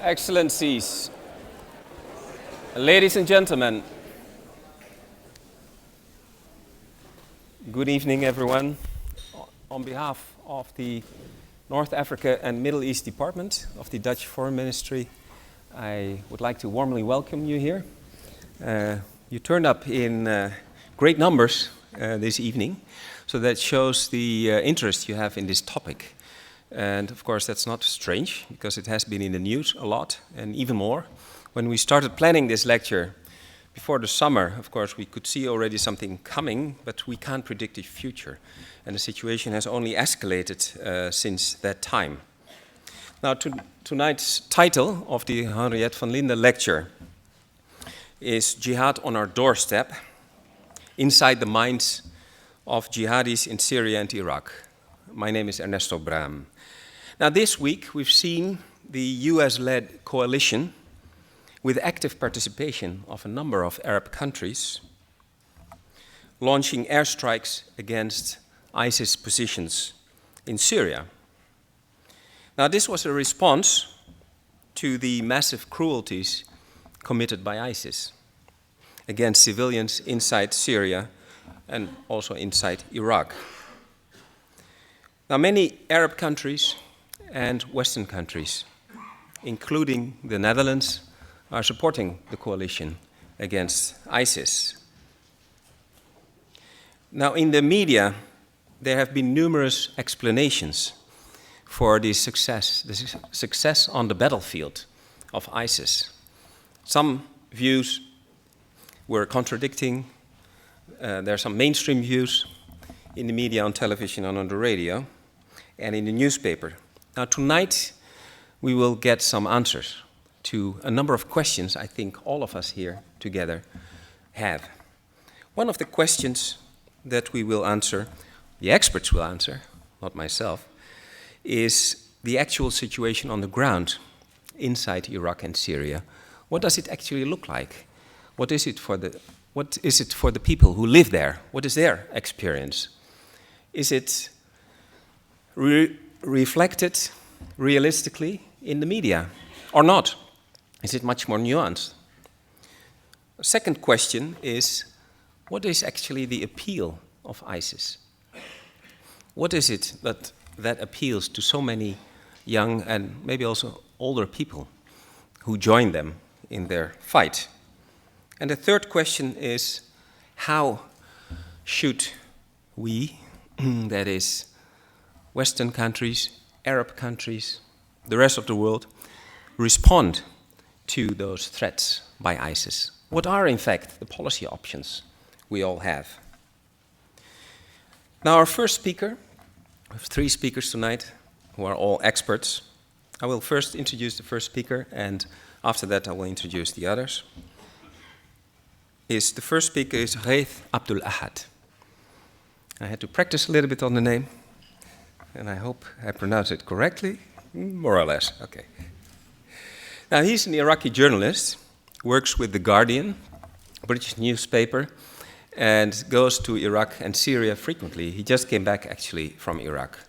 Excellencies, ladies and gentlemen, good evening everyone. On behalf of the North Africa and Middle East Department of the Dutch Foreign Ministry, I would like to warmly welcome you here. You turned up in great numbers this evening, so that shows the interest you have in this topic. And of course that's not strange, because it has been in the news a lot, and even more. When we started planning this lecture before the summer, of course we could see already something coming, but we can't predict the future. And the situation has only escalated since that time. Now tonight's title of the Henriette van Lynden lecture is Jihad on Our Doorstep, Inside the Minds of Jihadis in Syria and Iraq. My name is Ernesto Braam. Now this week we've seen the US-led coalition with active participation of a number of Arab countries launching airstrikes against ISIS positions in Syria. Now this was a response to the massive cruelties committed by ISIS against civilians inside Syria and also inside Iraq. Now many Arab countries and Western countries, including the Netherlands, are supporting the coalition against ISIS. Now in the media, there have been numerous explanations for the success on the battlefield of ISIS. Some views were contradicting. There are some mainstream views in the media, on television, and on the radio, and in the newspaper. Now tonight we will get some answers to a number of questions I think all of us here together have. One of the questions that we will answer, the experts will answer, not myself, is the actual situation on the ground inside Iraq and Syria. What does it actually look like? What is it for the people who live there? What is their experience? Is it reflected realistically in the media or not? Is it much more nuanced? A second question is, what is actually the appeal of ISIS? What is it that appeals to so many young and maybe also older people who join them in their fight? And the third question is, how should we, that is, Western countries, Arab countries, the rest of the world, respond to those threats by ISIS? What are, in fact, the policy options we all have? Now, our first speaker, we have three speakers tonight who are all experts. I will first introduce the first speaker, and after that I will introduce the others. The first speaker is Ghaith Abdul-Ahad. I had to practice a little bit on the name, and I hope I pronounce it correctly, more or less. Okay. Now he's an Iraqi journalist, works with The Guardian, a British newspaper, and goes to Iraq and Syria frequently. He just came back actually from Iraq,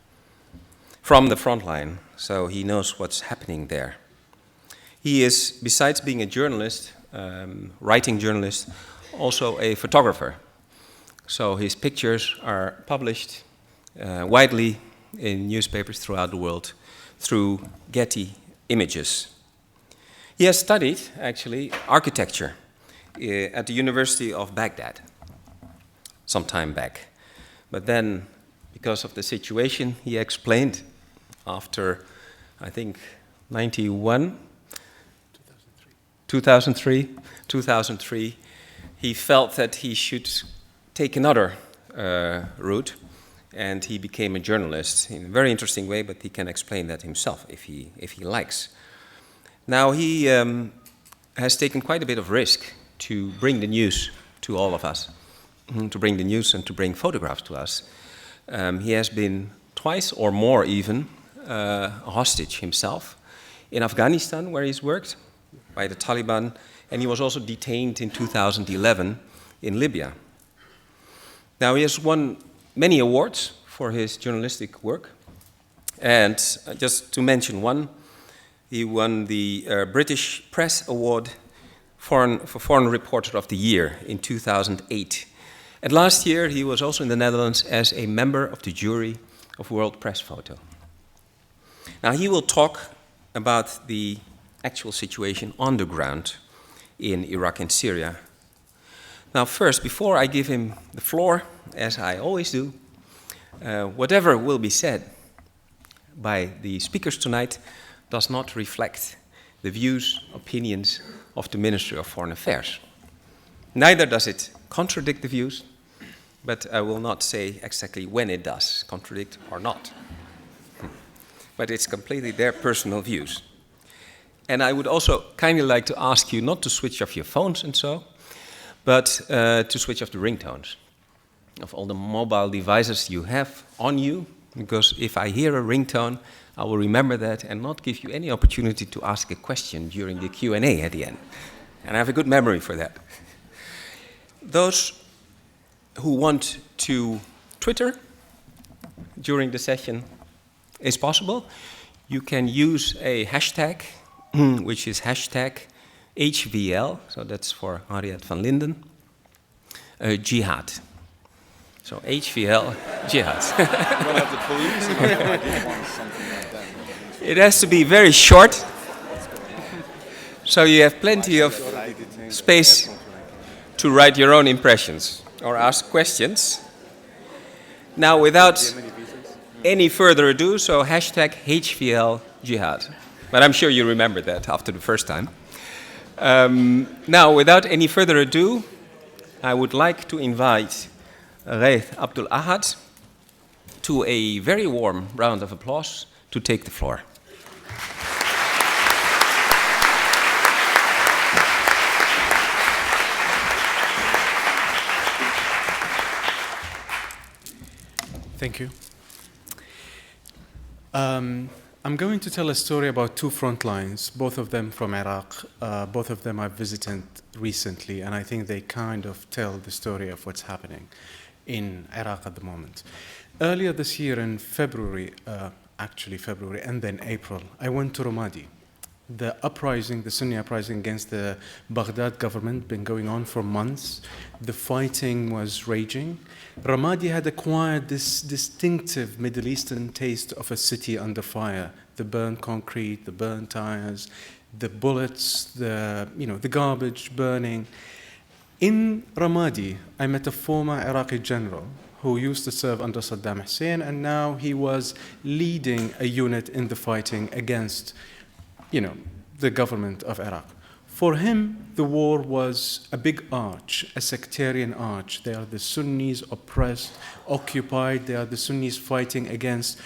from the front line, so he knows what's happening there. He is, besides being a journalist, writing journalist, also a photographer. So his pictures are published widely in newspapers throughout the world through Getty Images. He has studied, actually, architecture at the University of Baghdad some time back. But then, because of the situation, he explained after, I think, 2003, he felt that he should take another route, and he became a journalist in a very interesting way, but he can explain that himself if he likes. Now he has taken quite a bit of risk to bring the news to all of us, to bring the news and to bring photographs to us. He has been twice or more even a hostage himself in Afghanistan, where he's worked by the Taliban, and he was also detained in 2011 in Libya. Now he has won many awards for his journalistic work, and just to mention one, He won the British Press Award for Foreign Reporter of the Year in 2008. And last year he was also in the Netherlands as a member of the jury of World Press Photo. Now he will talk about the actual situation on the ground in Iraq and Syria. Now first, before I give him the floor, as I always do, whatever will be said by the speakers tonight does not reflect the views, opinions of the Ministry of Foreign Affairs. Neither does it contradict the views, but I will not say exactly when it does contradict or not. But it's completely their personal views. And I would also kindly like to ask you not to switch off your phones and so, but to switch off the ringtones of all the mobile devices you have on you, because if I hear a ringtone, I will remember that and not give you any opportunity to ask a question during the Q&A at the end. And I have a good memory for that. Those who want to Twitter during the session is possible. You can use a hashtag, which is hashtag HVL, so that's for Henriette van Lynden, Jihad. So HVL, Jihad. We'll have the police and I just want something like that. It has to be very short, so you have plenty of space to write your own impressions or ask questions. Now, without any further ado, so hashtag HVL Jihad. But I'm sure you remember that after the first time. Now, without any further ado, I would like to invite Ghaith Abdul-Ahad to a very warm round of applause to take the floor. Thank you. I'm going to tell a story about two front lines, both of them from Iraq. Both of them I've visited recently, and I think they kind of tell the story of what's happening in Iraq at the moment. Earlier this year in February, and then April, I went to Ramadi. The uprising, the Sunni uprising against the Baghdad government, been going on for months. The fighting was raging. Ramadi had acquired this distinctive Middle Eastern taste of a city under fire. The burnt concrete, the burnt tires, the bullets, the garbage burning. In Ramadi, I met a former Iraqi general who used to serve under Saddam Hussein, and now he was leading a unit in the fighting against the government of Iraq. For him, the war was a big arch, a sectarian arch. They are the Sunnis oppressed, occupied. They are the Sunnis fighting against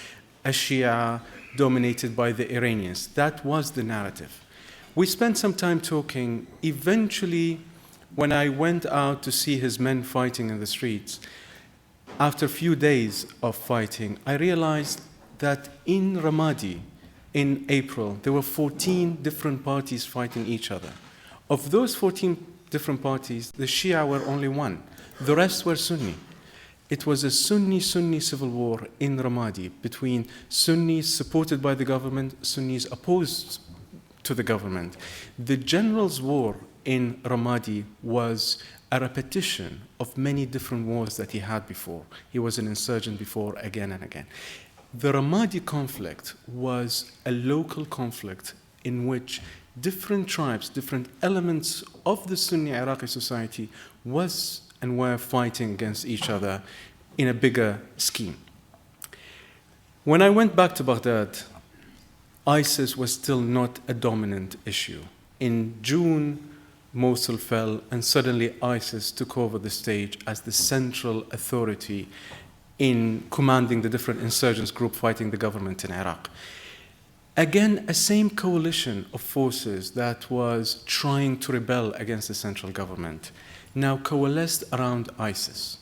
a Shia dominated by the Iranians. That was the narrative. We spent some time talking. Eventually, when I went out to see his men fighting in the streets, after a few days of fighting, I realized that in Ramadi, in April, there were 14 different parties fighting each other. Of those 14 different parties, the Shia were only one. The rest were Sunni. It was a Sunni-Sunni civil war in Ramadi between Sunnis supported by the government, Sunnis opposed to the government. The general's war in Ramadi was a repetition of many different wars that he had before. He was an insurgent before, again and again. The Ramadi conflict was a local conflict in which different tribes, different elements of the Sunni Iraqi society was and were fighting against each other in a bigger scheme. When I went back to Baghdad, ISIS was still not a dominant issue. In June, Mosul fell, and suddenly ISIS took over the stage as the central authority in commanding the different insurgents group fighting the government in Iraq. Again, a same coalition of forces that was trying to rebel against the central government now coalesced around ISIS.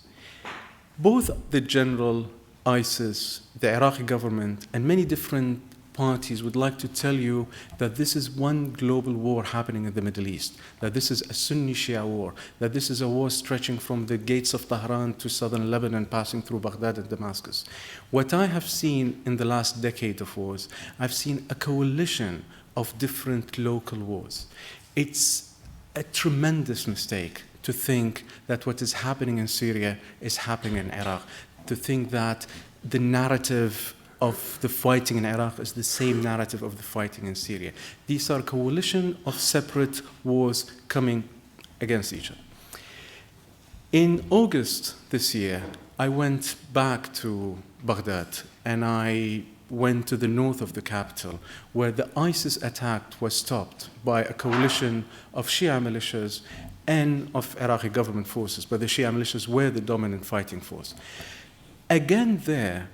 Both the general, ISIS, the Iraqi government, and many different parties would like to tell you that this is one global war happening in the Middle East, that this is a Sunni-Shia war, that this is a war stretching from the gates of Tehran to southern Lebanon, passing through Baghdad and Damascus. What I have seen in the last decade of wars, I've seen a coalition of different local wars. It's a tremendous mistake to think that what is happening in Syria is happening in Iraq, to think that the narrative of the fighting in Iraq is the same narrative of the fighting in Syria. These are a coalition of separate wars coming against each other. In August this year, I went back to Baghdad and I went to the north of the capital where the ISIS attack was stopped by a coalition of Shia militias and of Iraqi government forces, but the Shia militias were the dominant fighting force. Again, there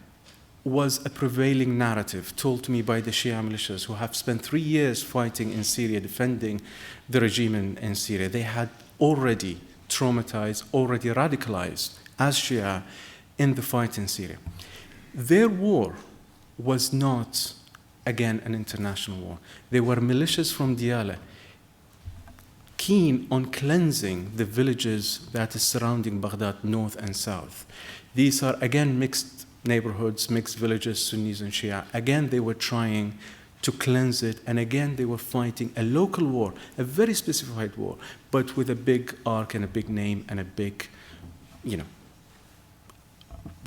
was a prevailing narrative told to me by the Shia militias who have spent 3 years fighting in Syria, defending the regime in Syria. They had already traumatized, already radicalized as Shia in the fight in Syria. Their war was not, again, an international war. They were militias from Diyala, keen on cleansing the villages that is surrounding Baghdad, north and south. These are, again, mixed neighborhoods, mixed villages, Sunnis and Shia. Again, they were trying to cleanse it, and again, they were fighting a local war, a very specified war, but with a big arc and a big name and a big,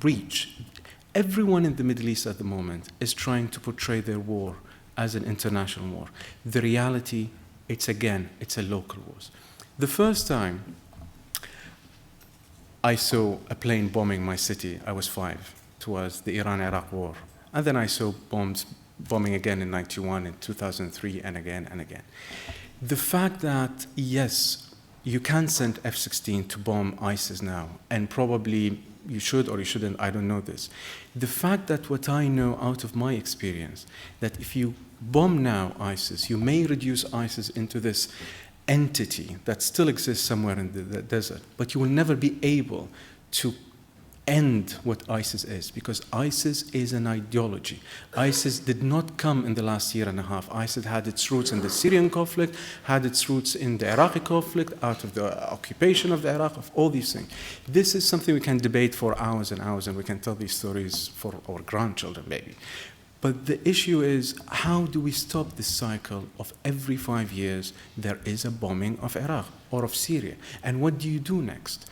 reach. Everyone in the Middle East at the moment is trying to portray their war as an international war. The reality, it's a local war. The first time I saw a plane bombing my city, I was 5. It was the Iran-Iraq war. And then I saw bombing again in 91, in 2003, and again and again. The fact that, yes, you can send F-16 to bomb ISIS now, and probably you should or you shouldn't, I don't know this. The fact that what I know out of my experience, that if you bomb now ISIS, you may reduce ISIS into this entity that still exists somewhere in the desert, but you will never be able to end what ISIS is, because ISIS is an ideology. ISIS did not come in the last year and a half. ISIS had its roots in the Syrian conflict, had its roots in the Iraqi conflict, out of the occupation of the Iraq, of all these things. This is something we can debate for hours and hours, and we can tell these stories for our grandchildren, maybe. But the issue is, how do we stop this cycle of every 5 years there is a bombing of Iraq or of Syria? And what do you do next?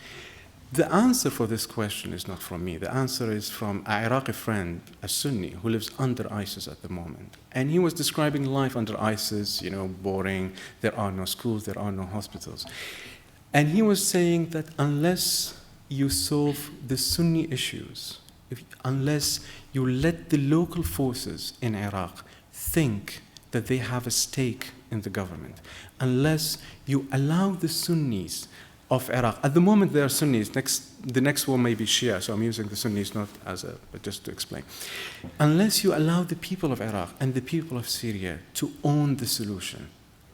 The answer for this question is not from me. The answer is from an Iraqi friend, a Sunni, who lives under ISIS at the moment. And he was describing life under ISIS, boring, there are no schools, there are no hospitals. And he was saying that unless you solve the Sunni issues, unless you let the local forces in Iraq think that they have a stake in the government, unless you allow the Sunnis of Iraq. At the moment, they are Sunnis. The next war may be Shia, so I'm using the Sunnis not but just to explain. Unless you allow the people of Iraq and the people of Syria to own the solution,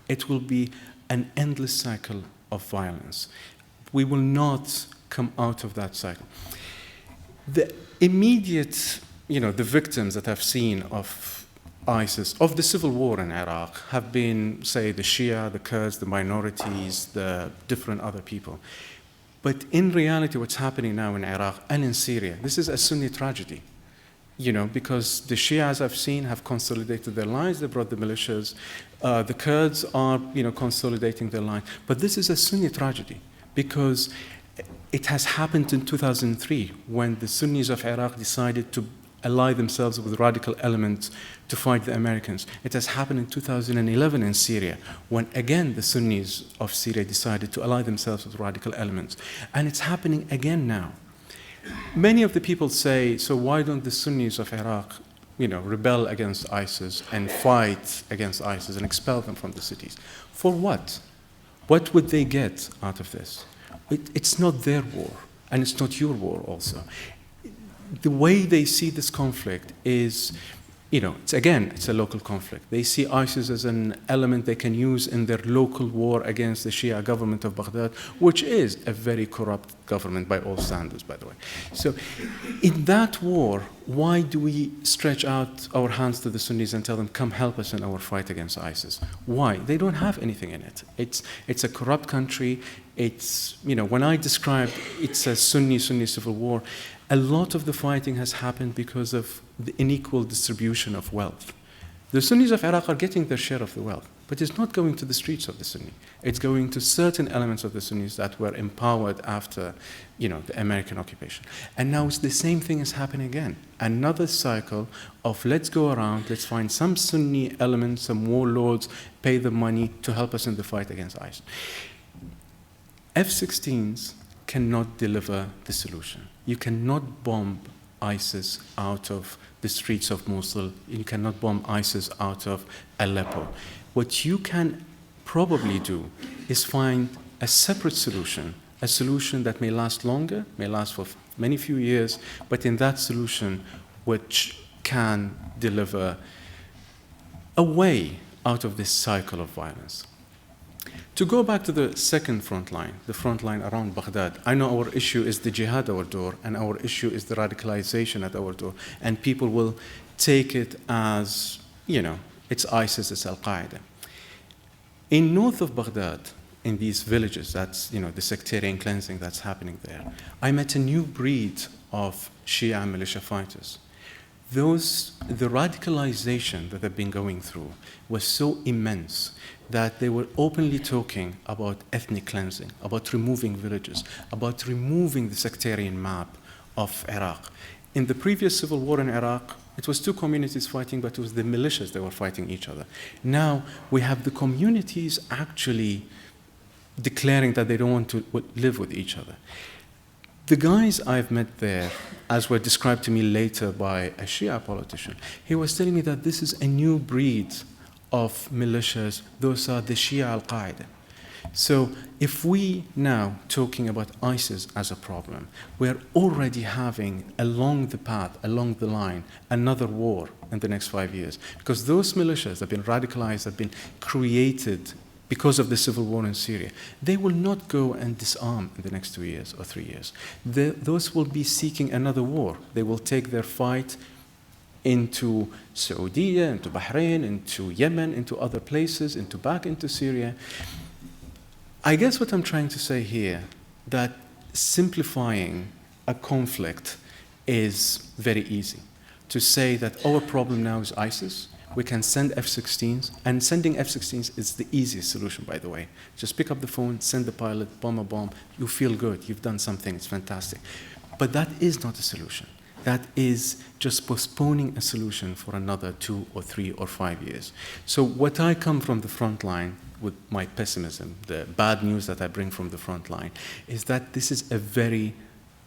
it will be an endless cycle of violence. We will not come out of that cycle. The immediate, the victims that I've seen of ISIS, of the civil war in Iraq, have been, say, the Shia, the Kurds, the minorities, the different other people. But in reality, what's happening now in Iraq and in Syria, this is a Sunni tragedy, because the Shias I've seen have consolidated their lines, they brought the militias, the Kurds are, consolidating their line. But this is a Sunni tragedy, because it has happened in 2003, when the Sunnis of Iraq decided to ally themselves with radical elements to fight the Americans. It has happened in 2011 in Syria, when again the Sunnis of Syria decided to ally themselves with radical elements. And it's happening again now. Many of the people say, so why don't the Sunnis of Iraq, rebel against ISIS and fight against ISIS and expel them from the cities? For what? What would they get out of this? It's not their war, and it's not your war also. The way they see this conflict is, it's a local conflict. They see ISIS as an element they can use in their local war against the Shia government of Baghdad, which is a very corrupt government by all standards, by the way. So in that war, why do we stretch out our hands to the Sunnis and tell them, come help us in our fight against ISIS? Why? They don't have anything in it. It's a corrupt country. It's, when I described it's a Sunni civil war, a lot of the fighting has happened because of the unequal distribution of wealth. The Sunnis of Iraq are getting their share of the wealth, but it's not going to the streets of the Sunni. It's going to certain elements of the Sunnis that were empowered after, the American occupation. And now it's the same thing is happening again. Another cycle of let's go around, let's find some Sunni elements, some warlords, pay the money to help us in the fight against ISIS. F-16s cannot deliver the solution. You cannot bomb ISIS out of the streets of Mosul. You cannot bomb ISIS out of Aleppo. What you can probably do is find a separate solution, a solution that may last longer, may last for many few years, but in that solution which can deliver a way out of this cycle of violence. To go back to the second front line, the front line around Baghdad, I know our issue is the jihad at our door, and our issue is the radicalization at our door, and people will take it as, it's ISIS, it's Al-Qaeda. In north of Baghdad, in these villages, that's, the sectarian cleansing that's happening there, I met a new breed of Shia militia fighters. The radicalization that they've been going through was so immense that they were openly talking about ethnic cleansing, about removing villages, about removing the sectarian map of Iraq. In the previous civil war in Iraq, it was two communities fighting, but it was the militias that were fighting each other. Now we have the communities actually declaring that they don't want to live with each other. The guys I've met there, as were described to me later by a Shia politician, he was telling me that this is a new breed of militias. Those are the Shia Al-Qaeda. So if we now talking about ISIS as a problem, we're already having along the path, along the line, another war in the next 5 years. Because those militias have been radicalized, have been created because of the civil war in Syria. They will not go and disarm in the next 2 years or 3 years. Those will be seeking another war. They will take their fight into Saudi, into Bahrain, into Yemen, into other places, back into Syria. I guess what I'm trying to say here, that simplifying a conflict is very easy. To say that our problem now is ISIS, we can send F-16s, and sending F-16s is the easiest solution, by the way. Just pick up the phone, send the pilot, bomb a bomb, you feel good, you've done something, it's fantastic. But that is not a solution. That is just postponing a solution for another 2 or 3 or 5 years. So what I come from the front line with my pessimism, the bad news that I bring from the front line, is that this is a very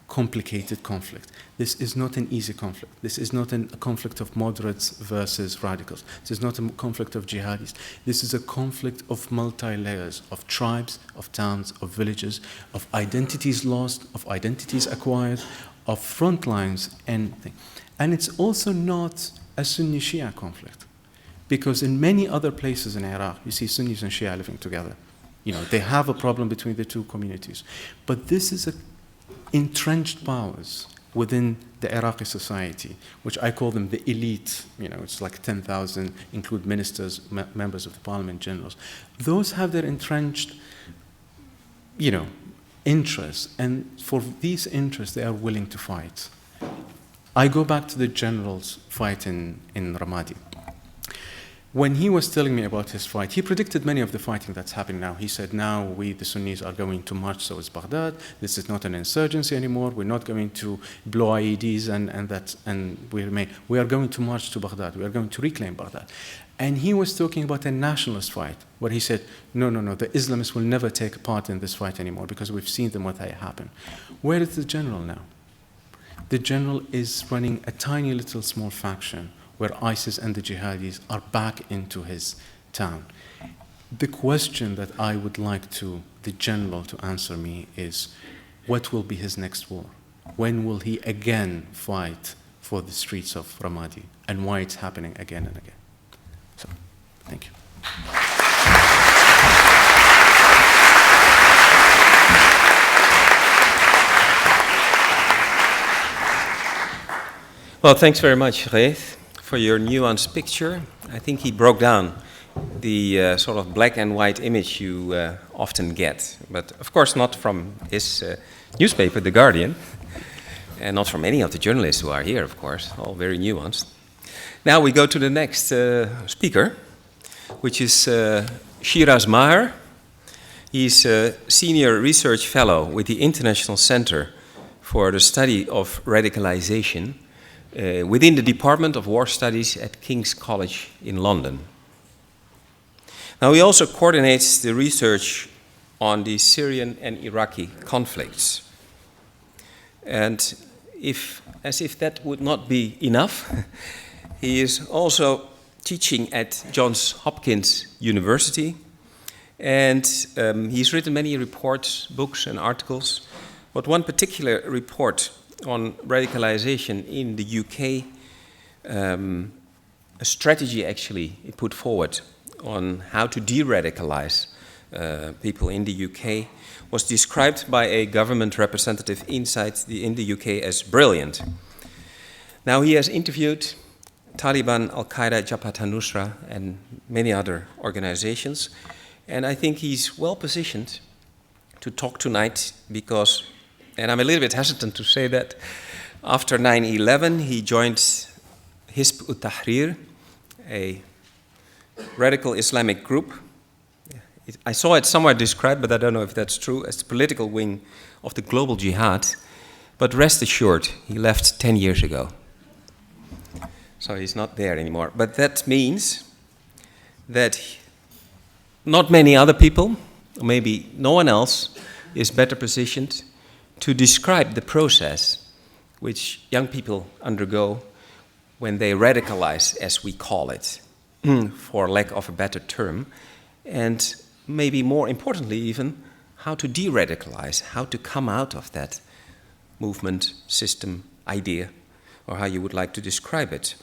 complicated conflict. This is not an easy conflict. This is not a conflict of moderates versus radicals. This is not a conflict of jihadis. This is a conflict of multi-layers, of tribes, of towns, of villages, of identities lost, of identities acquired, of front lines, and it's also not a Sunni Shia conflict, because in many other places in Iraq, you see Sunnis and Shia living together. They have a problem between the two communities, but this is entrenched powers within the Iraqi society, which I call them the elite. It's like 10,000, include ministers, members of the parliament, generals. Those have their entrenched, interests, and for these interests, they are willing to fight. I go back to the general's fight in Ramadi. When he was telling me about his fight, he predicted many of the fighting that's happening now. He said, now we, the Sunnis, are going to march towards Baghdad. This is not an insurgency anymore. We're not going to blow IEDs and we are going to march to Baghdad. We are going to reclaim Baghdad. And he was talking about a nationalist fight, where he said, no, the Islamists will never take part in this fight anymore because we've seen them what happen. Where is the general now? The general is running a tiny little small faction where ISIS and the jihadis are back into his town. The question that I would like the general to answer me is, what will be his next war? When will he again fight for the streets of Ramadi, and why it's happening again and again? So, thank you. Well, thanks very much, Ghaith, for your nuanced picture. I think he broke down the sort of black and white image you often get, but of course not from his newspaper, The Guardian, and not from any of the journalists who are here, of course, all very nuanced. Now we go to the next speaker, which is Shiraz Maher. He's a senior research fellow with the International Center for the Study of Radicalization within the Department of War Studies at King's College in London. Now he also coordinates the research on the Syrian and Iraqi conflicts. And as if that would not be enough, he is also teaching at Johns Hopkins University, and he's written many reports, books and articles, but one particular report on radicalization in the UK, a strategy actually he put forward on how to de-radicalize people in the UK, was described by a government representative in the UK as brilliant. Now he has interviewed Taliban, Al-Qaeda, Jabhat al-Nusra, and many other organizations, and I think he's well positioned to talk tonight because, and I'm a little bit hesitant to say that, after 9/11 he joined Hizb ut-Tahrir, a radical Islamic group. I saw it somewhere described, but I don't know if that's true, as the political wing of the global jihad. But rest assured, he left 10 years ago. So he's not there anymore. But that means that not many other people, or maybe no one else, is better positioned to describe the process which young people undergo when they radicalize, as we call it, for lack of a better term, and maybe more importantly even, how to de-radicalize, how to come out of that movement, system, idea, or how you would like to describe it.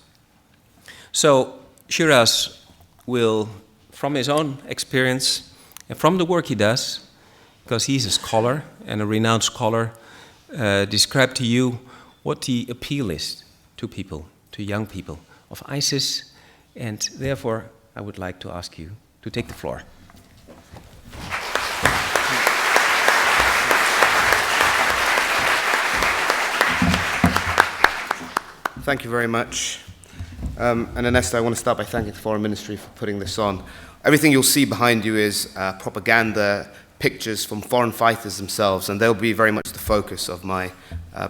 So Shiraz will, from his own experience and from the work he does, because he's a scholar and a renowned scholar, describe to you what the appeal is to people, to young people of ISIS, and therefore I would like to ask you to take the floor. Thank you very much. And Ernesto, I want to start by thanking the Foreign Ministry for putting this on. Everything you'll see behind you is propaganda, pictures from foreign fighters themselves, and they'll be very much the focus of my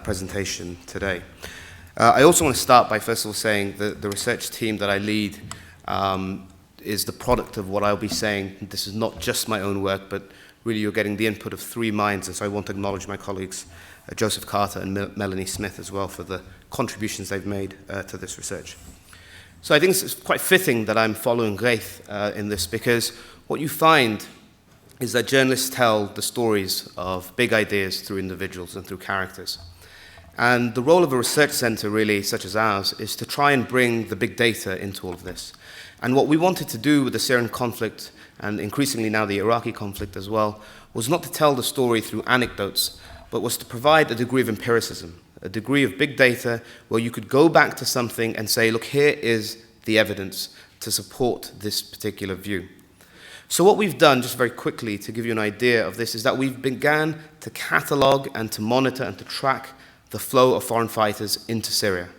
presentation today. I also want to start by first of all saying that the research team that I lead is the product of what I'll be saying. This is not just my own work, but really you're getting the input of three minds, and so I want to acknowledge my colleagues Joseph Carter and Melanie Smith as well for the contributions they've made to this research. So I think it's quite fitting that I'm following Ghaith in this, because what you find is that journalists tell the stories of big ideas through individuals and through characters. And the role of a research center, really, such as ours, is to try and bring the big data into all of this. And what we wanted to do with the Syrian conflict, and increasingly now the Iraqi conflict as well, was not to tell the story through anecdotes, but was to provide a degree of empiricism, a degree of big data where you could go back to something and say, look, here is the evidence to support this particular view. So what we've done, just very quickly to give you an idea of this, is that we've begun to catalog and to monitor and to track the flow of foreign fighters into Syria.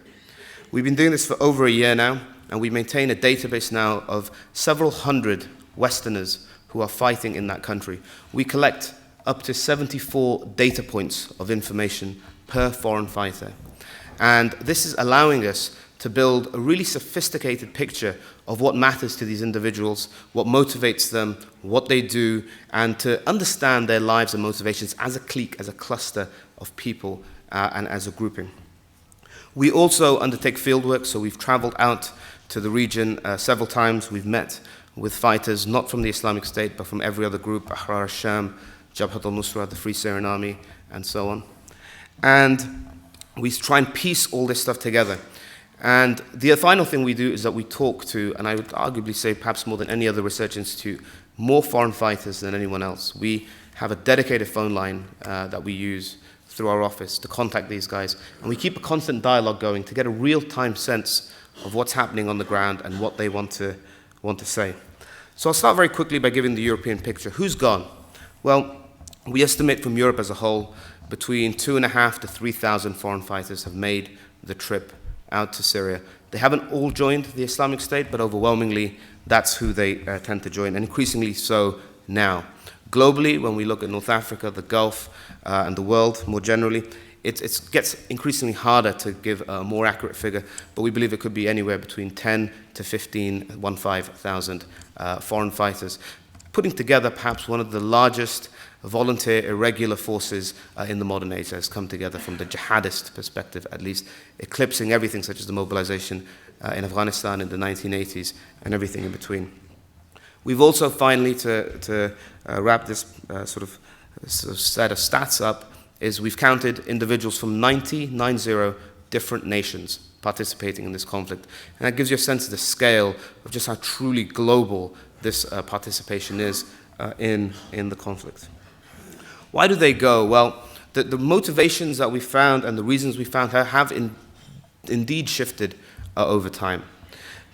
We've been doing this for over a year now, and we maintain a database now of several hundred Westerners who are fighting in that country. We collect up to 74 data points of information per foreign fighter. And this is allowing us to build a really sophisticated picture of what matters to these individuals, what motivates them, what they do, and to understand their lives and motivations as a clique, as a cluster of people, and as a grouping. We also undertake fieldwork, so we've traveled out to the region several times. We've met with fighters, not from the Islamic State, but from every other group, Ahrar al-Sham, Jabhat al-Nusra, the Free Syrian Army, and so on. And we try and piece all this stuff together. And the final thing we do is that we talk to, and I would arguably say perhaps more than any other research institute, more foreign fighters than anyone else. We have a dedicated phone line that we use through our office to contact these guys. And we keep a constant dialogue going to get a real-time sense of what's happening on the ground and what they want to say. So I'll start very quickly by giving the European picture. Who's gone? Well, we estimate from Europe as a whole, between 2,500 to 3,000 foreign fighters have made the trip out to Syria They haven't all joined the Islamic State, but overwhelmingly, that's who they tend to join, and increasingly so now. Globally, when we look at North Africa, the Gulf, and the world more generally, it gets increasingly harder to give a more accurate figure, but we believe it could be anywhere between 10 to 15,000 foreign fighters, putting together perhaps one of the largest volunteer irregular forces in the modern age that has come together from the jihadist perspective, at least, eclipsing everything such as the mobilization in Afghanistan in the 1980s and everything in between. We've also finally, to wrap this sort of set of stats up, is we've counted individuals from 90 different nations participating in this conflict. And that gives you a sense of the scale of just how truly global this participation is in the conflict. Why do they go? Well, the motivations that we found and the reasons we found have indeed shifted over time.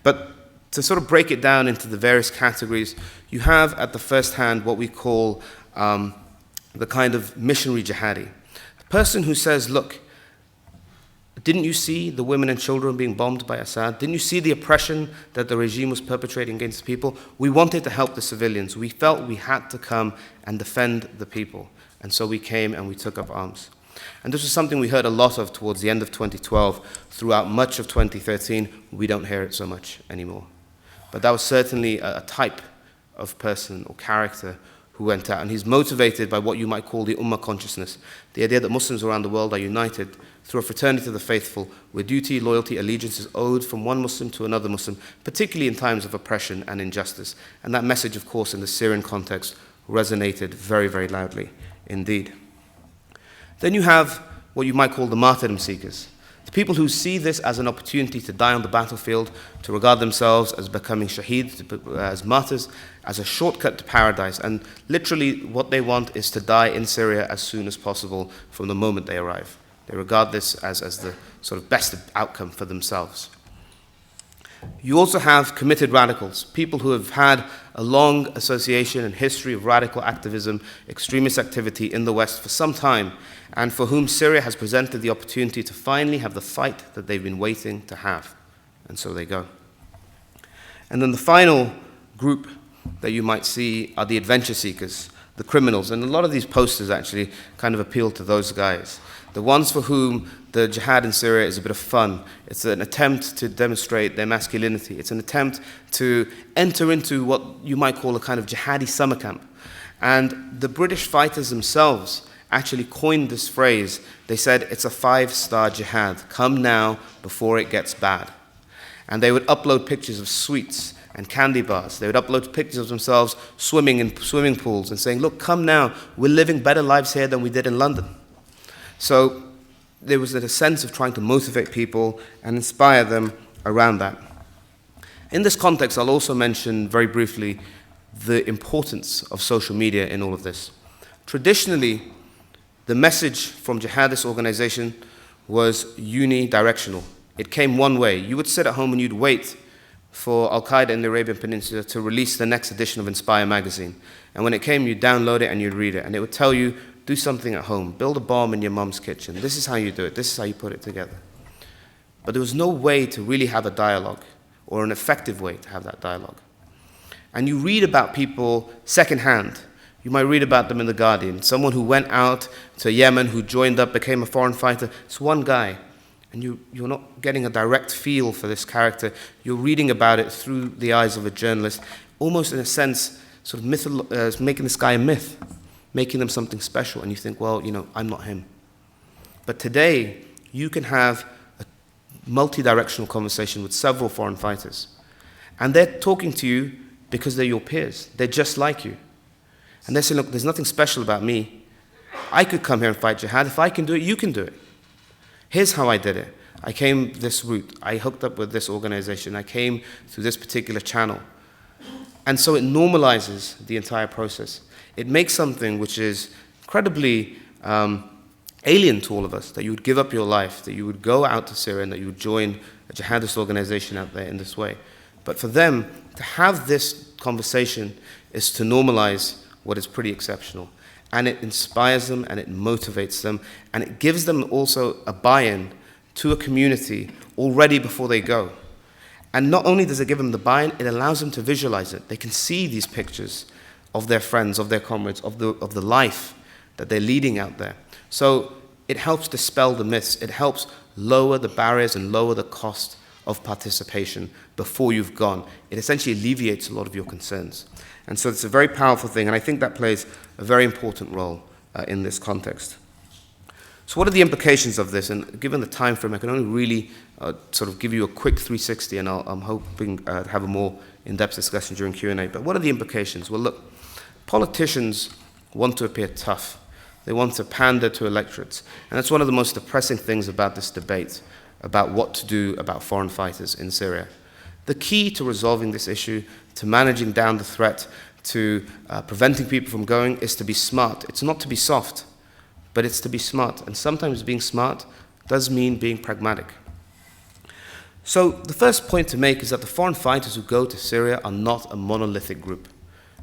But to sort of break it down into the various categories, you have at the first hand what we call the kind of missionary jihadi. A person who says, look, didn't you see the women and children being bombed by Assad? Didn't you see the oppression that the regime was perpetrating against the people? We wanted to help the civilians. We felt we had to come and defend the people. And so we came and we took up arms. And this was something we heard a lot of towards the end of 2012. Throughout much of 2013, we don't hear it so much anymore. But that was certainly a type of person or character who went out. And he's motivated by what you might call the Ummah consciousness, the idea that Muslims around the world are united through a fraternity of the faithful, where duty, loyalty, allegiance is owed from one Muslim to another Muslim, particularly in times of oppression and injustice. And that message, of course, in the Syrian context, resonated very, very loudly indeed. Then you have what you might call the martyrdom seekers, the people who see this as an opportunity to die on the battlefield, to regard themselves as becoming shaheed, as martyrs, as a shortcut to paradise. And literally what they want is to die in Syria as soon as possible from the moment they arrive. They regard this as the sort of best outcome for themselves. You also have committed radicals, people who have had a long association and history of radical activism, extremist activity in the West for some time, and for whom Syria has presented the opportunity to finally have the fight that they've been waiting to have. And so they go. And then the final group that you might see are the adventure seekers, the criminals. And a lot of these posters actually kind of appeal to those guys. The ones for whom the jihad in Syria is a bit of fun. It's an attempt to demonstrate their masculinity. It's an attempt to enter into what you might call a kind of jihadi summer camp. And the British fighters themselves actually coined this phrase. They said, it's a 5-star jihad. Come now before it gets bad. And they would upload pictures of sweets and candy bars. They would upload pictures of themselves swimming in swimming pools and saying, look, come now. We're living better lives here than we did in London. So there was a sense of trying to motivate people and inspire them around that. In this context, I'll also mention very briefly the importance of social media in all of this. Traditionally, the message from jihadist organization was unidirectional. It came one way. You would sit at home and you'd wait for Al-Qaeda in the Arabian Peninsula to release the next edition of Inspire magazine. And when it came, you'd download it and you'd read it. And it would tell you, do something at home. Build a bomb in your mum's kitchen. This is how you do it. This is how you put it together. But there was no way to really have a dialogue, or an effective way to have that dialogue. And you read about people secondhand. You might read about them in The Guardian. Someone who went out to Yemen, who joined up, became a foreign fighter. It's one guy. And you're not getting a direct feel for this character. You're reading about it through the eyes of a journalist, almost in a sense, sort of making this guy a myth, making them something special. And you think, well, I'm not him. But today, you can have a multi-directional conversation with several foreign fighters. And they're talking to you because they're your peers. They're just like you. And they're saying, look, there's nothing special about me. I could come here and fight jihad. If I can do it, you can do it. Here's how I did it. I came this route. I hooked up with this organization. I came through this particular channel. And so it normalizes the entire process. It makes something which is incredibly alien to all of us, that you would give up your life, that you would go out to Syria and that you would join a jihadist organization out there in this way. But for them, to have this conversation is to normalize what is pretty exceptional. And it inspires them and it motivates them and it gives them also a buy-in to a community already before they go. And not only does it give them the buy-in, it allows them to visualize it. They can see these pictures of their friends, of their comrades, of the life that they're leading out there. So it helps dispel the myths. It helps lower the barriers and lower the cost of participation before you've gone. It essentially alleviates a lot of your concerns. And so it's a very powerful thing, and I think that plays a very important role in this context. So what are the implications of this? And given the time frame, I can only really sort of give you a quick 360, and I'm hoping to have a more in-depth discussion during Q&A. But what are the implications? Well, look, politicians want to appear tough. They want to pander to electorates. And that's one of the most depressing things about this debate, about what to do about foreign fighters in Syria. The key to resolving this issue, to managing down the threat, to preventing people from going, is to be smart. It's not to be soft, but it's to be smart. And sometimes being smart does mean being pragmatic. So the first point to make is that the foreign fighters who go to Syria are not a monolithic group.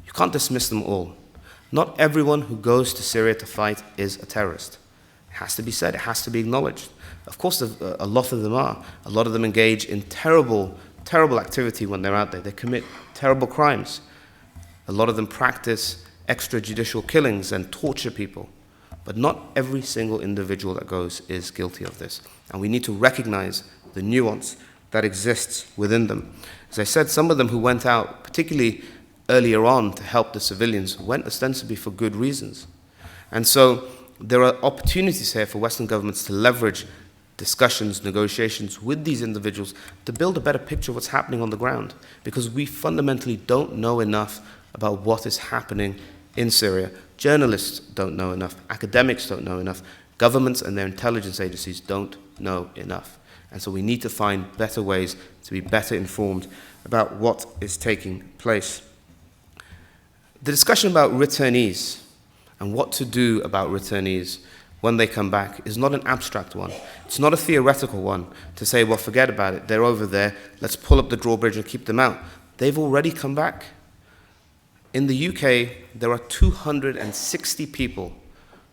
You can't dismiss them all. Not everyone who goes to Syria to fight is a terrorist. It has to be said, it has to be acknowledged. Of course, a lot of them are. A lot of them engage in terrible activity when they're out there. They commit terrible crimes. A lot of them practice extrajudicial killings and torture people. But not every single individual that goes is guilty of this. And we need to recognize the nuance that exists within them. As I said, some of them who went out, particularly earlier on to help the civilians, went ostensibly for good reasons. And so there are opportunities here for Western governments to leverage discussions, negotiations with these individuals to build a better picture of what's happening on the ground, because we fundamentally don't know enough about what is happening in Syria. Journalists don't know enough, academics don't know enough, governments and their intelligence agencies don't know enough. And so we need to find better ways to be better informed about what is taking place. The discussion about returnees and what to do about returnees when they come back is not an abstract one. It's not a theoretical one to say, well, forget about it, they're over there, let's pull up the drawbridge and keep them out. They've already come back. In the UK, there are 260 people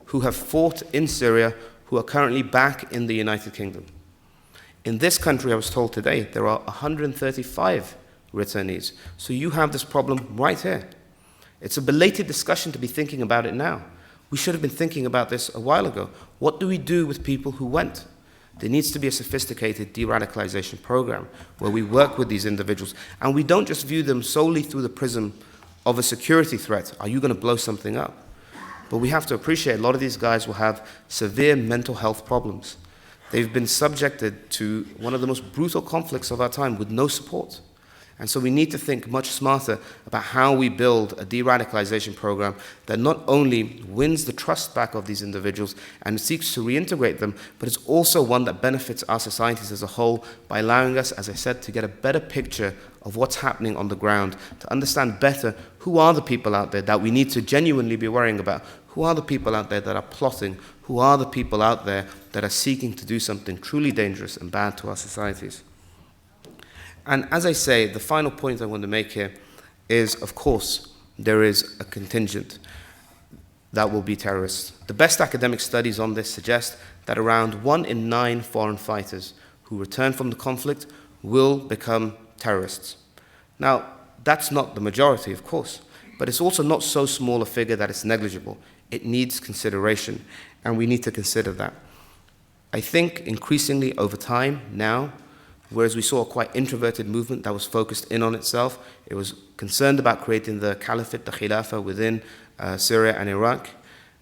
who have fought in Syria who are currently back in the United Kingdom. In this country, I was told today, there are 135 returnees. So you have this problem right here. It's a belated discussion to be thinking about it now. We should have been thinking about this a while ago. What do we do with people who went? There needs to be a sophisticated de-radicalization program where we work with these individuals, and we don't just view them solely through the prism of a security threat. Are you going to blow something up? But we have to appreciate a lot of these guys will have severe mental health problems. They've been subjected to one of the most brutal conflicts of our time with no support. And so we need to think much smarter about how we build a de-radicalization program that not only wins the trust back of these individuals and seeks to reintegrate them, but it's also one that benefits our societies as a whole by allowing us, as I said, to get a better picture of what's happening on the ground, to understand better who are the people out there that we need to genuinely be worrying about, who are the people out there that are plotting, who are the people out there that are seeking to do something truly dangerous and bad to our societies. And as I say, the final point I want to make here is, of course, there is a contingent that will be terrorists. The best academic studies on this suggest that around 1 in 9 foreign fighters who return from the conflict will become terrorists. Now, that's not the majority, of course, but it's also not so small a figure that it's negligible. It needs consideration, and we need to consider that. I think increasingly over time now, whereas we saw a quite introverted movement that was focused in on itself, it was concerned about creating the caliphate, the khilafah within Syria and Iraq.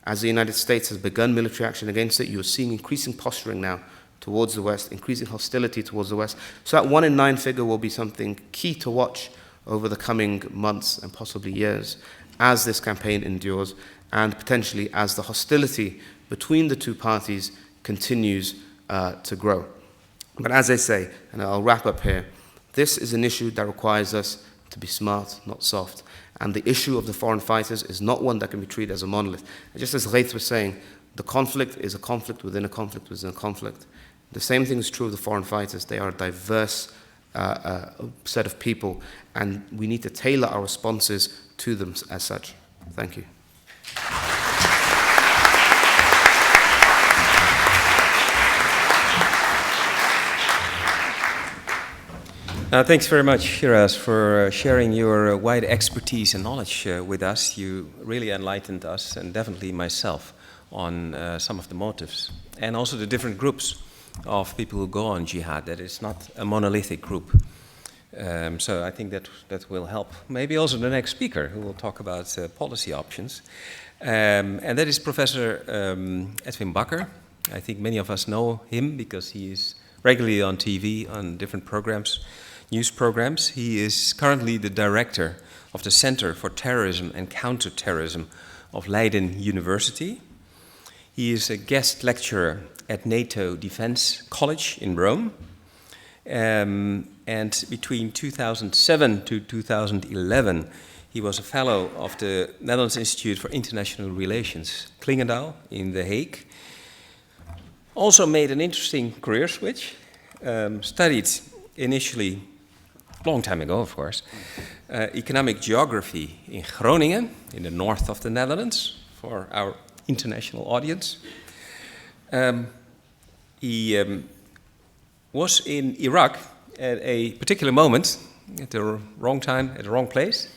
As the United States has begun military action against it, you're seeing increasing posturing now towards the West, increasing hostility towards the West. So that 1 in 9 figure will be something key to watch over the coming months and possibly years as this campaign endures and potentially as the hostility between the two parties continues to grow. But as I say, and I'll wrap up here, this is an issue that requires us to be smart, not soft. And the issue of the foreign fighters is not one that can be treated as a monolith. Just as Ghaith was saying, the conflict is a conflict within a conflict within a conflict. The same thing is true of the foreign fighters. They are a diverse set of people, and we need to tailor our responses to them as such. Thank you. Thanks very much, Shiraz, for sharing your wide expertise and knowledge with us. You really enlightened us, and definitely myself, on some of the motives, and also the different groups of people who go on jihad, that it's not a monolithic group. So I think that will help. Maybe also the next speaker, who will talk about policy options. And that is Professor Edwin Bakker. I think many of us know him because he is regularly on TV on different programs, news programs. He is currently the director of the Center for Terrorism and Counterterrorism of Leiden University. He is a guest lecturer at NATO Defense College in Rome. And between 2007 to 2011, he was a fellow of the Netherlands Institute for International Relations, Klingendael, in The Hague. Also made an interesting career switch, studied initially, a long time ago of course, economic geography in Groningen, in the north of the Netherlands, for our international audience. He was in Iraq at a particular moment, at the wrong time, at the wrong place,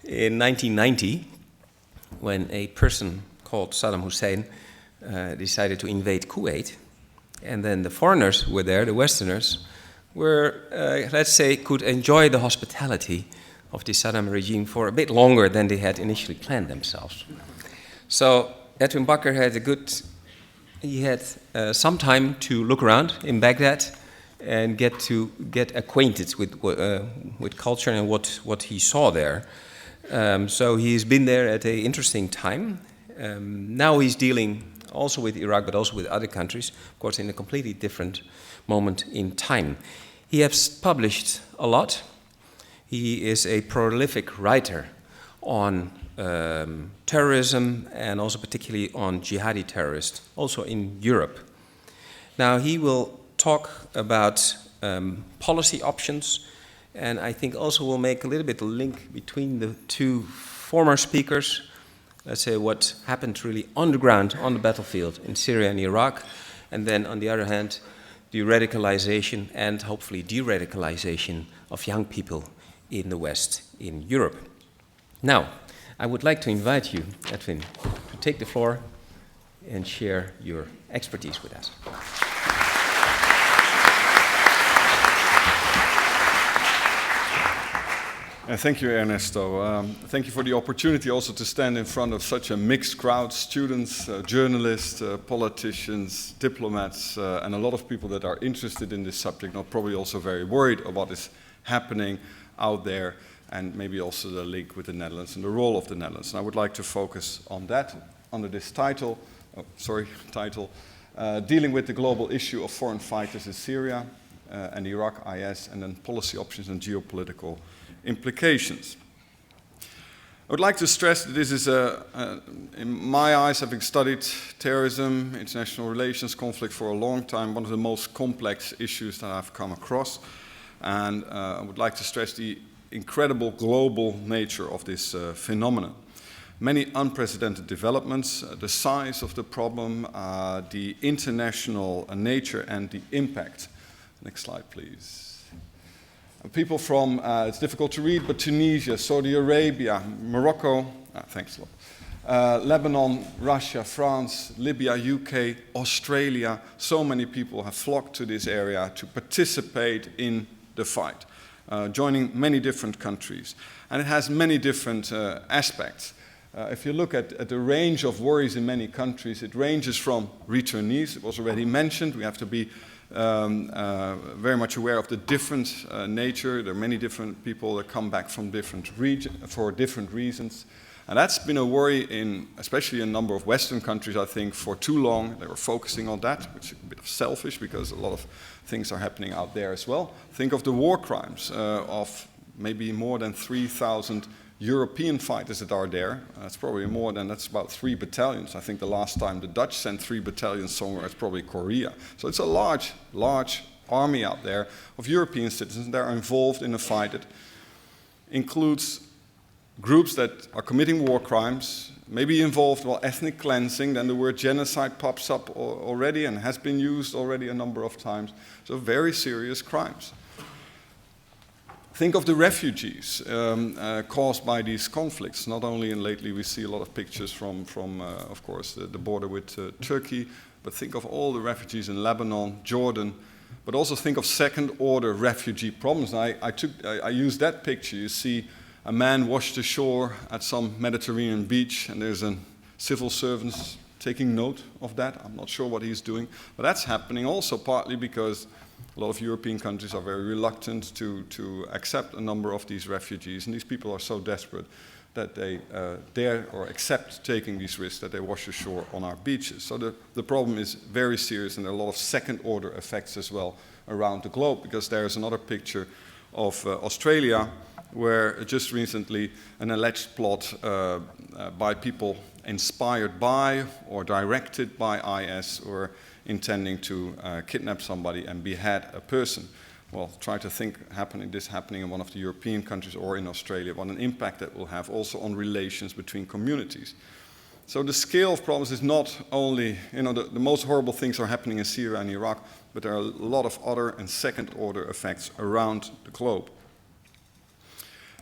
in 1990, when a person called Saddam Hussein decided to invade Kuwait. And then the foreigners who were there, the Westerners, were, let's say, could enjoy the hospitality of the Saddam regime for a bit longer than they had initially planned themselves. So Edwin Bakker had some time to look around in Baghdad and get acquainted with culture and what he saw there. So he's been there at an interesting time. Now he's dealing also with Iraq, but also with other countries, of course, in a completely different moment in time. He has published a lot. He is a prolific writer on terrorism and also particularly on jihadi terrorists, also in Europe. Now he will talk about policy options, and I think also we'll make a little bit of link between the two former speakers. Let's say what happened really on the ground, on the battlefield in Syria and Iraq, and then on the other hand, the radicalization and hopefully de-radicalization of young people in the West, in Europe. Now, I would like to invite you, Edwin, to take the floor and share your expertise with us. Thank you, Ernesto. Thank you for the opportunity also to stand in front of such a mixed crowd, students, journalists, politicians, diplomats, and a lot of people that are interested in this subject, not probably also very worried about what is happening out there, and maybe also the link with the Netherlands and the role of the Netherlands. And I would like to focus on that under this title, dealing with the global issue of foreign fighters in Syria and Iraq, IS, and then policy options and geopolitical implications. I would like to stress that this is, in my eyes, having studied terrorism, international relations, conflict for a long time, one of the most complex issues that I've come across. And I would like to stress the incredible global nature of this phenomenon. Many unprecedented developments, the size of the problem, the international nature and the impact. Next slide, please. People from, it's difficult to read, but Tunisia, Saudi Arabia, Morocco, thanks a lot, Lebanon, Russia, France, Libya, UK, Australia, so many people have flocked to this area to participate in the fight, joining many different countries. And it has many different aspects. If you look at the range of worries in many countries, it ranges from returnees, it was already mentioned, we have to be very much aware of the different nature. There are many different people that come back from different for different reasons. And that's been a worry in especially a number of Western countries, I think, for too long. They were focusing on that, which is a bit selfish because a lot of things are happening out there as well. Think of the war crimes of maybe more than 3,000 European fighters that are there. That's probably more than, that's about 3 battalions. I think the last time the Dutch sent 3 battalions somewhere, it's probably Korea. So it's a large army out there of European citizens that are involved in a fight that includes groups that are committing war crimes, maybe involved, well, ethnic cleansing, then the word genocide pops up already and has been used already a number of times. So very serious crimes. Think of the refugees caused by these conflicts. Not only, and lately we see a lot of pictures from of course, the border with Turkey, but think of all the refugees in Lebanon, Jordan, but also think of second-order refugee problems. I used that picture. You see a man washed ashore at some Mediterranean beach, and there's a civil servant taking note of that. I'm not sure what he's doing, but that's happening also partly because a lot of European countries are very reluctant to accept a number of these refugees, and these people are so desperate that they dare or accept taking these risks, that they wash ashore on our beaches. So the problem is very serious, and there are a lot of second-order effects as well around the globe, because there's another picture of Australia, where just recently an alleged plot by people inspired by or directed by IS were intending to kidnap somebody and behead a person. Well, try to think this happening in one of the European countries or in Australia, what an impact that will have also on relations between communities. So the scale of problems is not only, the most horrible things are happening in Syria and Iraq, but there are a lot of other and second-order effects around the globe.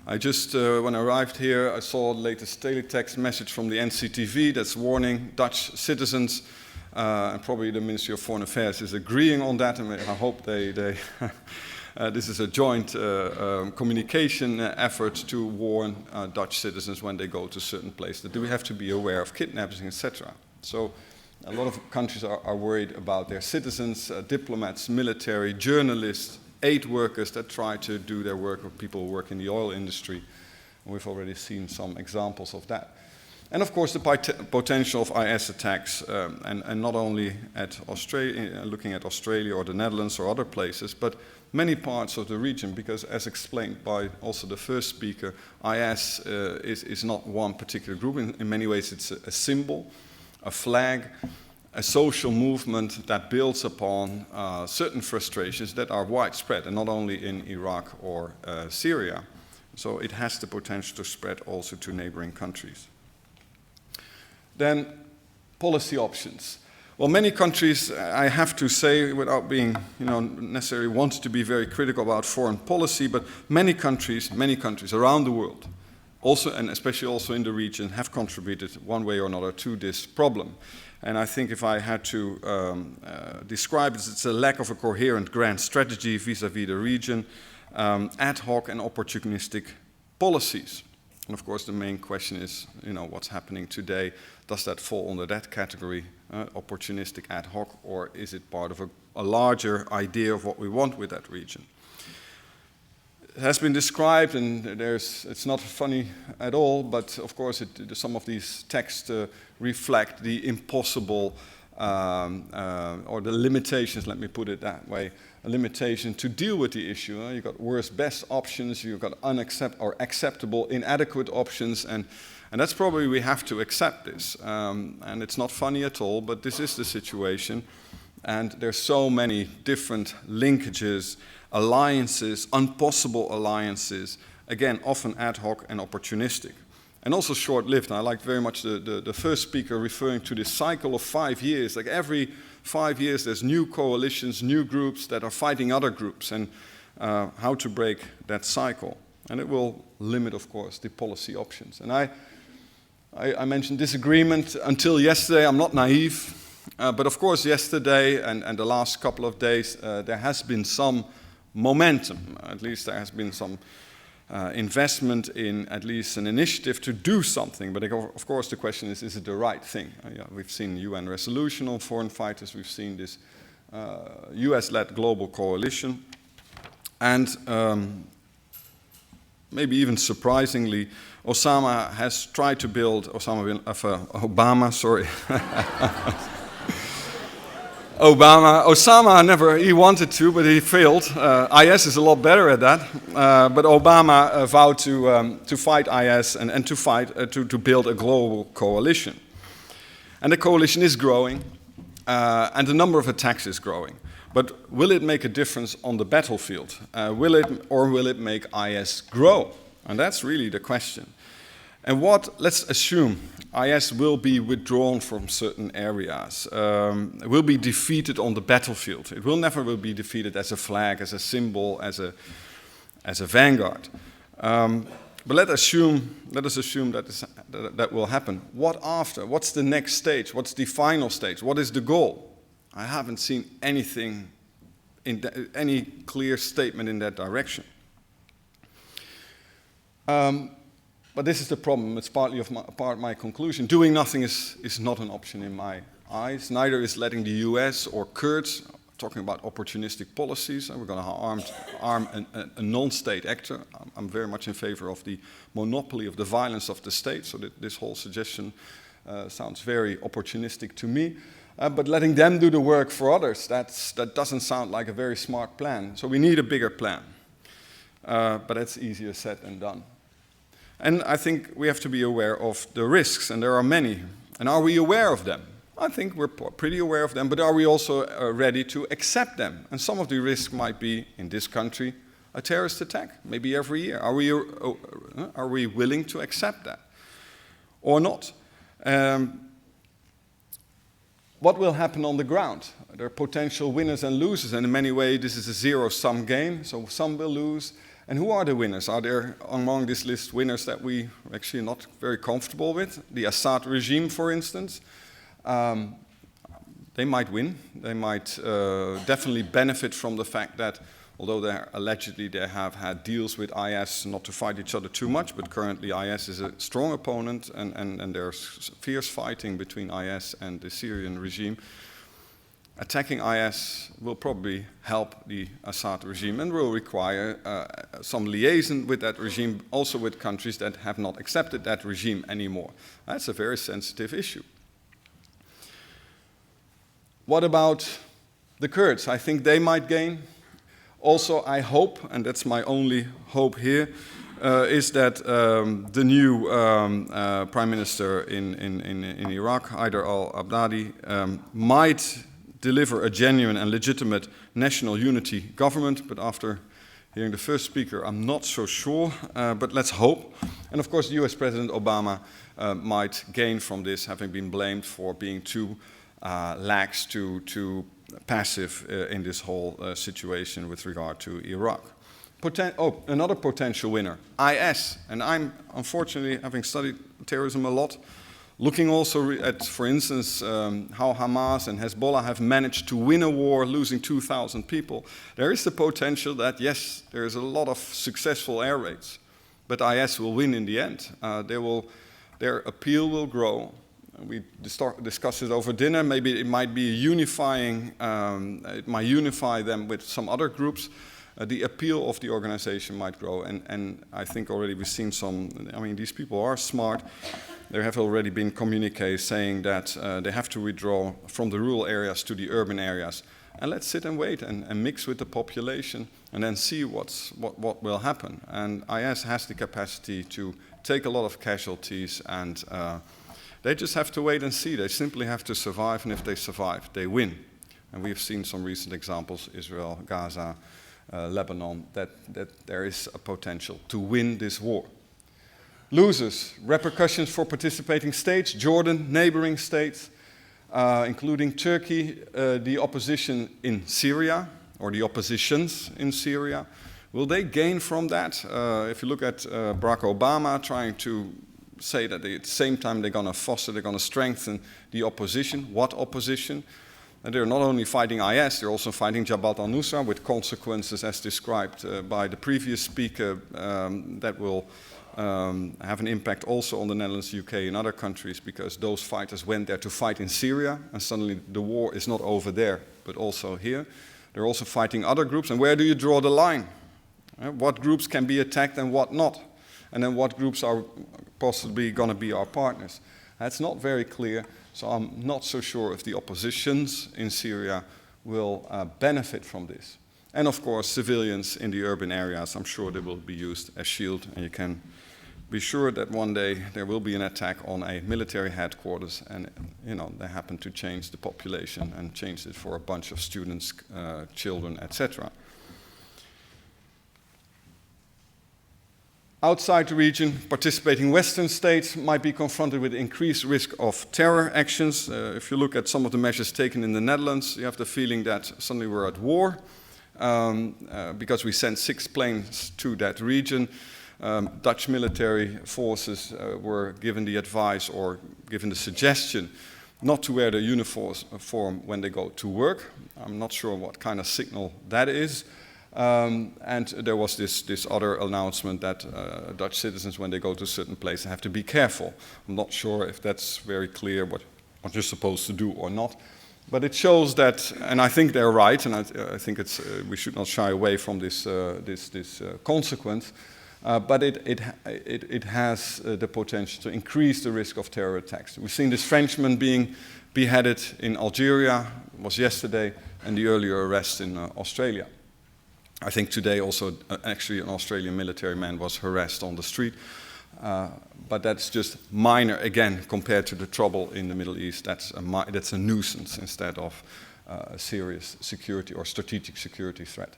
I just, when I arrived here, I saw the latest teletext message from the NCTV that's warning Dutch citizens, and probably the Ministry of Foreign Affairs is agreeing on that, and I hope this is a joint communication effort to warn Dutch citizens when they go to certain places that we have to be aware of kidnapping, etc. So a lot of countries are worried about their citizens, diplomats, military, journalists, aid workers that try to do their work, or people who work in the oil industry. And we've already seen some examples of that. And of course the potential of IS attacks, and not only at Australia, looking at Australia or the Netherlands or other places, but many parts of the region, because as explained by also the first speaker, IS is not one particular group. In many ways it's a symbol, a flag, a social movement that builds upon certain frustrations that are widespread, and not only in Iraq or Syria. So it has the potential to spread also to neighboring countries. Then policy options. Well, many countries, I have to say, without being necessarily want to be very critical about foreign policy, but many countries around the world, also and especially also in the region, have contributed one way or another to this problem. And I think if I had to describe it, it's a lack of a coherent grand strategy vis-à-vis the region, ad hoc and opportunistic policies. And of course the main question is, what's happening today, does that fall under that category, opportunistic ad hoc, or is it part of a larger idea of what we want with that region? It has been described, and it's not funny at all, but of course some of these texts reflect the impossible or the limitations, let me put it that way, a limitation to deal with the issue. You've got worst best options, you've got acceptable, inadequate options, and that's probably we have to accept this. And it's not funny at all, but this is the situation, and there's so many different linkages, alliances, impossible alliances, again, often ad hoc and opportunistic. And also short-lived. And I liked very much the first speaker referring to this cycle of 5 years. Like every 5 years there's new coalitions, new groups that are fighting other groups, and how to break that cycle. And it will limit, of course, the policy options. And I mentioned disagreement until yesterday. I'm not naive. But of course yesterday and the last couple of days there has been some momentum. At least there has been some investment in at least an initiative to do something. But of course the question is it the right thing? We've seen UN resolution on foreign fighters. We've seen this US-led global coalition. And maybe even surprisingly, Osama has tried to build, Obama, sorry. Osama never, he wanted to, but he failed. IS is a lot better at that. But Obama vowed to fight IS and to build a global coalition. And the coalition is growing, and the number of attacks is growing. But will it make a difference on the battlefield? Will it make IS grow? And that's really the question. And let's assume IS will be withdrawn from certain areas, will be defeated on the battlefield. It will never be defeated as a flag, as a symbol, as as a vanguard. But let us assume that will happen. What after? What's the next stage? What's the final stage? What is the goal? I haven't seen anything, any clear statement in that direction. But this is the problem. It's partly part of my conclusion. Doing nothing is not an option in my eyes. Neither is letting the US or Kurds, talking about opportunistic policies, and we're going to arm a non-state actor. I'm very much in favor of the monopoly of the violence of the state, so that this whole suggestion sounds very opportunistic to me. But letting them do the work for others, that doesn't sound like a very smart plan. So we need a bigger plan. But that's easier said than done. And I think we have to be aware of the risks, and there are many. And are we aware of them? I think we're pretty aware of them, but are we also ready to accept them? And some of the risks might be, in this country, a terrorist attack, maybe every year. Are we willing to accept that? Or not? What will happen on the ground? There are potential winners and losers, and in many ways this is a zero-sum game, so some will lose. And who are the winners? Are there among this list winners that we actually are not very comfortable with? The Assad regime, for instance. They might win. They might definitely benefit from the fact that, although they have had deals with IS not to fight each other too much, but currently IS is a strong opponent, and there's fierce fighting between IS and the Syrian regime. Attacking IS will probably help the Assad regime and will require some liaison with that regime, also with countries that have not accepted that regime anymore. That's a very sensitive issue. What about the Kurds? I think they might gain. Also, I hope, and that's my only hope here, is that the new prime minister in Iraq, Ghaith Abdul-Ahad, might deliver a genuine and legitimate national unity government, but after hearing the first speaker, I'm not so sure, but let's hope. And of course, US President Obama might gain from this, having been blamed for being too lax, too passive in this whole situation with regard to Iraq. Another potential winner, IS. And I'm, unfortunately, having studied terrorism a lot, looking also at, for instance, how Hamas and Hezbollah have managed to win a war, losing 2,000 people. There is the potential that, yes, there is a lot of successful air raids, but IS will win in the end. Their appeal will grow. We discussed it over dinner. Maybe it might be unifying, it might unify them with some other groups. The appeal of the organization might grow, and I think already we've seen some, I mean, these people are smart. There have already been communiques saying that they have to withdraw from the rural areas to the urban areas. And let's sit and wait and mix with the population and then see what will happen. And IS has the capacity to take a lot of casualties, and they just have to wait and see. They simply have to survive, and if they survive, they win. And we've seen some recent examples, Israel, Gaza, Lebanon, that there is a potential to win this war. Losers, repercussions for participating states, Jordan, neighboring states, including Turkey, the opposition in Syria, or the oppositions in Syria. Will they gain from that? If you look at Barack Obama trying to say that at the same time they're going to foster, they're going to strengthen the opposition. What opposition? And they're not only fighting IS, they're also fighting Jabhat al-Nusra with consequences as described by the previous speaker that will have an impact also on the Netherlands, UK and other countries, because those fighters went there to fight in Syria, and suddenly the war is not over there, but also here. They're also fighting other groups, and where do you draw the line? What groups can be attacked and what not? And then what groups are possibly going to be our partners? That's not very clear, so I'm not so sure if the oppositions in Syria will benefit from this. And of course, civilians in the urban areas, I'm sure they will be used as shield, and you can be sure that one day there will be an attack on a military headquarters, and they happen to change the population and change it for a bunch of students, children, etc. Outside the region, participating Western states might be confronted with increased risk of terror actions. If you look at some of the measures taken in the Netherlands, you have the feeling that suddenly we're at war. because we sent 6 planes to that region. Dutch military forces were given the advice or given the suggestion not to wear the uniform when they go to work. I'm not sure what kind of signal that is. And there was this other announcement that Dutch citizens, when they go to certain places, have to be careful. I'm not sure if that's very clear what you're supposed to do or not. But it shows that, and I think they're right, and I think we should not shy away from this consequence. But it has the potential to increase the risk of terror attacks. We've seen this Frenchman being beheaded in Algeria, was yesterday, and the earlier arrest in Australia. I think today also actually an Australian military man was harassed on the street. But that's just minor, again, compared to the trouble in the Middle East. That's a nuisance instead of a serious security or strategic security threat.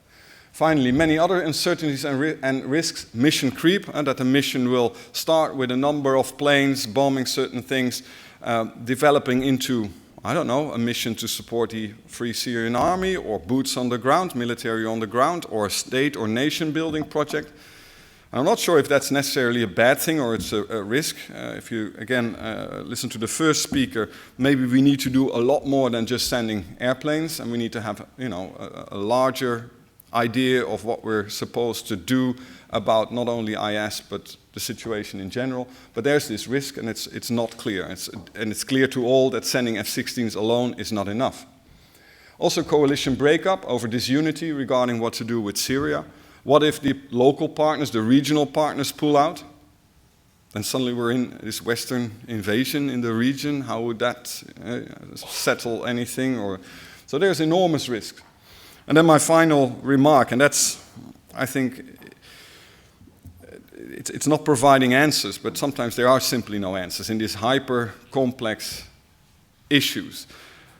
Finally, many other uncertainties and risks. Mission creep, that a mission will start with a number of planes bombing certain things, developing into, I don't know, a mission to support the Free Syrian Army, or boots on the ground, military on the ground, or a state or nation building project. I'm not sure if that's necessarily a bad thing or it's a risk. If you, again, listen to the first speaker, maybe we need to do a lot more than just sending airplanes, and we need to have, a larger idea of what we're supposed to do about not only IS, but the situation in general. But there's this risk, and it's not clear. And it's clear to all that sending F-16s alone is not enough. Also, coalition breakup over disunity regarding what to do with Syria. What if the local partners, the regional partners, pull out? Then suddenly we're in this Western invasion in the region. How would that settle anything? So there's enormous risk. And then my final remark, and that's, I think, it's not providing answers, but sometimes there are simply no answers in these hyper-complex issues.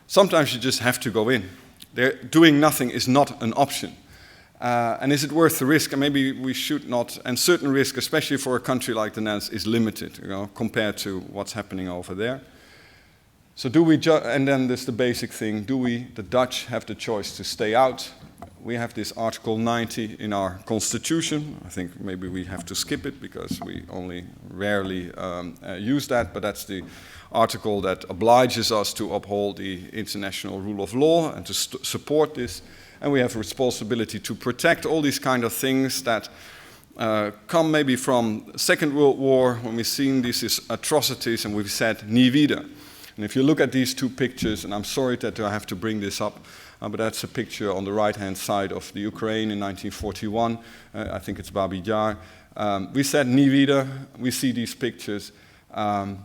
Sometimes you just have to go in. Doing nothing is not an option. And is it worth the risk? And maybe we should not. And certain risk, especially for a country like the Netherlands, is limited, compared to what's happening over there. So do we, and then there's the basic thing, the Dutch have the choice to stay out? We have this Article 90 in our constitution. I think maybe we have to skip it because we only rarely use that, but that's the article that obliges us to uphold the international rule of law and to support this. And we have a responsibility to protect all these kind of things that come maybe from the Second World War, when we've seen these atrocities and we've said, nie wieder. And if you look at these 2 pictures, and I'm sorry that I have to bring this up, but that's a picture on the right-hand side of the Ukraine in 1941. I think it's Babi Yar. We said nie wieder. We see these pictures. I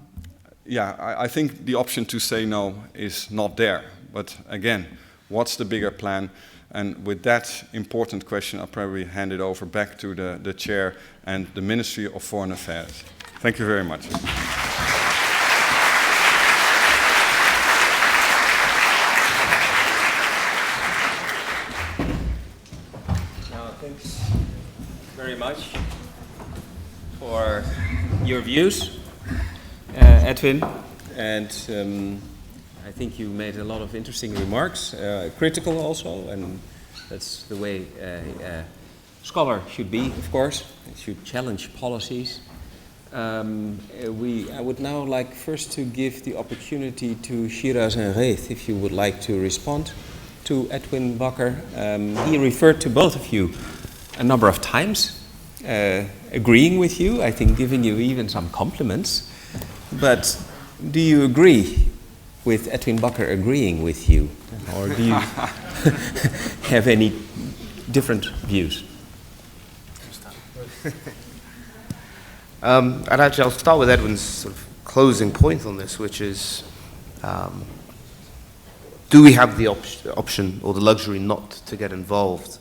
think the option to say no is not there. But again, what's the bigger plan? And with that important question, I'll probably hand it over back to the chair and the Ministry of Foreign Affairs. Thank you very much. Thanks very much for your views, Edwin. And I think you made a lot of interesting remarks, critical also, and that's the way a scholar should be, of course. It should challenge policies. I would now like first to give the opportunity to Shiraz and Ghaith, if you would like to respond to Edwin Bakker. He referred to both of you a number of times, agreeing with you, I think giving you even some compliments. But do you agree with Edwin Bakker agreeing with you? Or do you have any different views? I'll start with Edwin's sort of closing point on this, which is, do we have the option or the luxury not to get involved?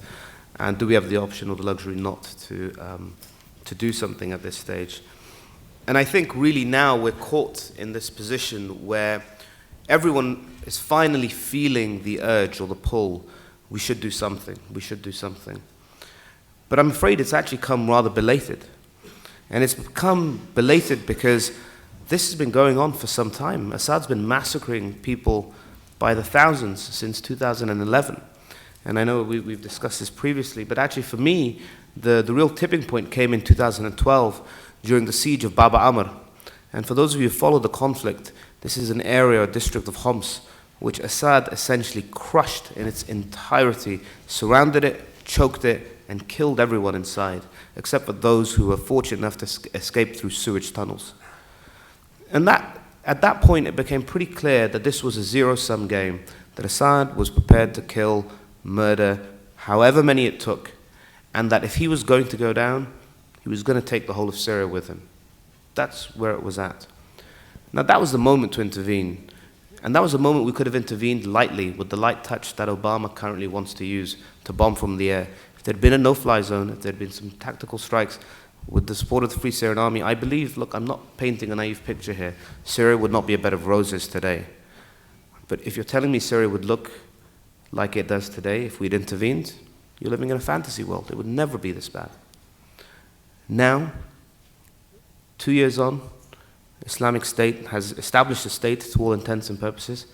And do we have the option or the luxury not to do something at this stage? And I think really now we're caught in this position where everyone is finally feeling the urge or the pull, we should do something, we should do something. But I'm afraid it's actually come rather belated. And it's become belated because this has been going on for some time. Assad's been massacring people by the thousands since 2011. And I know we've discussed this previously, but actually for me, the real tipping point came in 2012 during the siege of Bab Amr. And for those of you who follow the conflict, this is an area or district of Homs which Assad essentially crushed in its entirety, surrounded it, choked it, and killed everyone inside, except for those who were fortunate enough to escape through sewage tunnels. And at that point, it became pretty clear that this was a zero-sum game, that Assad was prepared to kill, murder, however many it took, and that if he was going to go down, he was going to take the whole of Syria with him. That's where it was at. Now, that was the moment to intervene. And that was the moment we could have intervened lightly with the light touch that Obama currently wants to use to bomb from the air. If there had been a no-fly zone, if there had been some tactical strikes with the support of the Free Syrian Army, I believe, look, I'm not painting a naive picture here, Syria would not be a bed of roses today. But if you're telling me Syria would look like it does today if we'd intervened, you're living in a fantasy world. It would never be this bad. Now, 2 years on, Islamic State has established a state to all intents and purposes.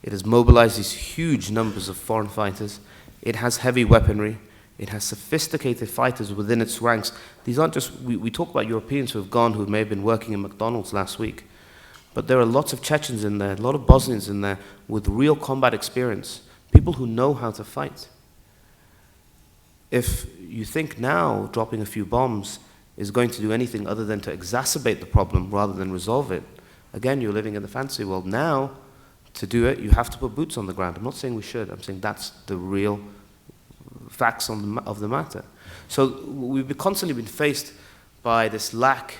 It has mobilized these huge numbers of foreign fighters. It has heavy weaponry. It has sophisticated fighters within its ranks. These aren't just, we talk about Europeans who have gone, who may have been working in McDonald's last week. But there are lots of Chechens in there, a lot of Bosnians in there with real combat experience, people who know how to fight. If you think now dropping a few bombs is going to do anything other than to exacerbate the problem rather than resolve it, again, you're living in the fantasy world. Now, to do it, you have to put boots on the ground. I'm not saying we should. I'm saying that's the real facts of the matter. So we've constantly been faced by this lack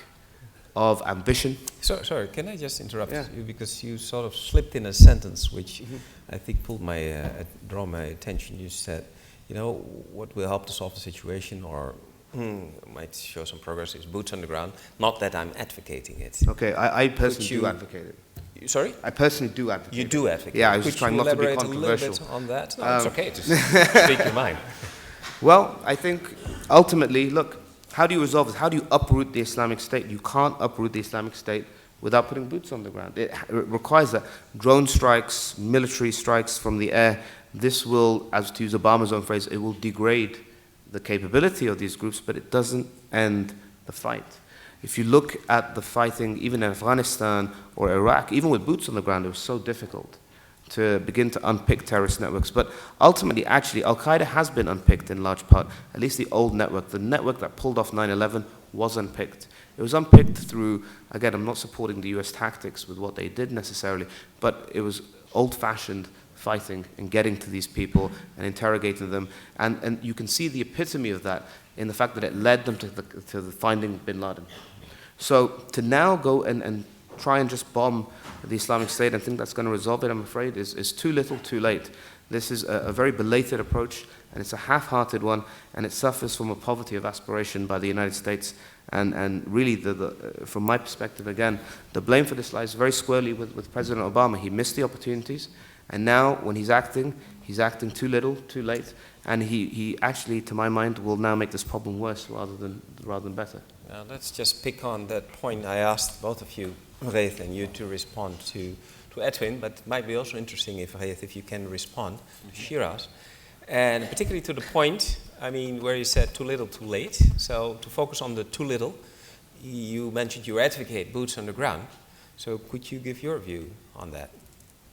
of ambition. Sorry, can I just interrupt you, because you sort of slipped in a sentence which I think draw my attention. You said, you know, what will help to solve the situation or might show some progress is boots on the ground. Not that I'm advocating it. Okay, I personally do advocate it. Sorry? I personally do advocate it. You do advocate it. Yeah, I was just trying not to be controversial. Could you elaborate a little bit on that? No, it's okay to speak your mind. Well, I think ultimately, look, how do you resolve this? How do you uproot the Islamic State? You can't uproot the Islamic State without putting boots on the ground. It requires that. Drone strikes, military strikes from the air. This will, as to use Obama's own phrase, it will degrade the capability of these groups, but it doesn't end the fight. If you look at the fighting, even in Afghanistan or Iraq, even with boots on the ground, it was so difficult to begin to unpick terrorist networks. But ultimately, actually, Al-Qaeda has been unpicked in large part, at least the old network. The network that pulled off 9/11 was unpicked. It was unpicked through, again, I'm not supporting the US tactics with what they did necessarily, but it was old-fashioned fighting and getting to these people and interrogating them. And you can see the epitome of that in the fact that it led them to the finding bin Laden. So to now go and try and just bomb the Islamic State and think that's going to resolve it, I'm afraid, is too little, too late. This is a very belated approach, and it's a half-hearted one, and it suffers from a poverty of aspiration by the United States. And really, from my perspective, again, the blame for this lies very squarely with President Obama. He missed the opportunities, and now when he's acting too little, too late, and he actually, to my mind, will now make this problem worse rather than better. Let's just pick on that point. I asked both of you, Ghaith and you, to respond to Edwin, but it might be also interesting if you can respond to Shiraz. And particularly to the point, I mean, where you said too little, too late. So to focus on the too little, you mentioned you advocate boots on the ground. So could you give your view on that?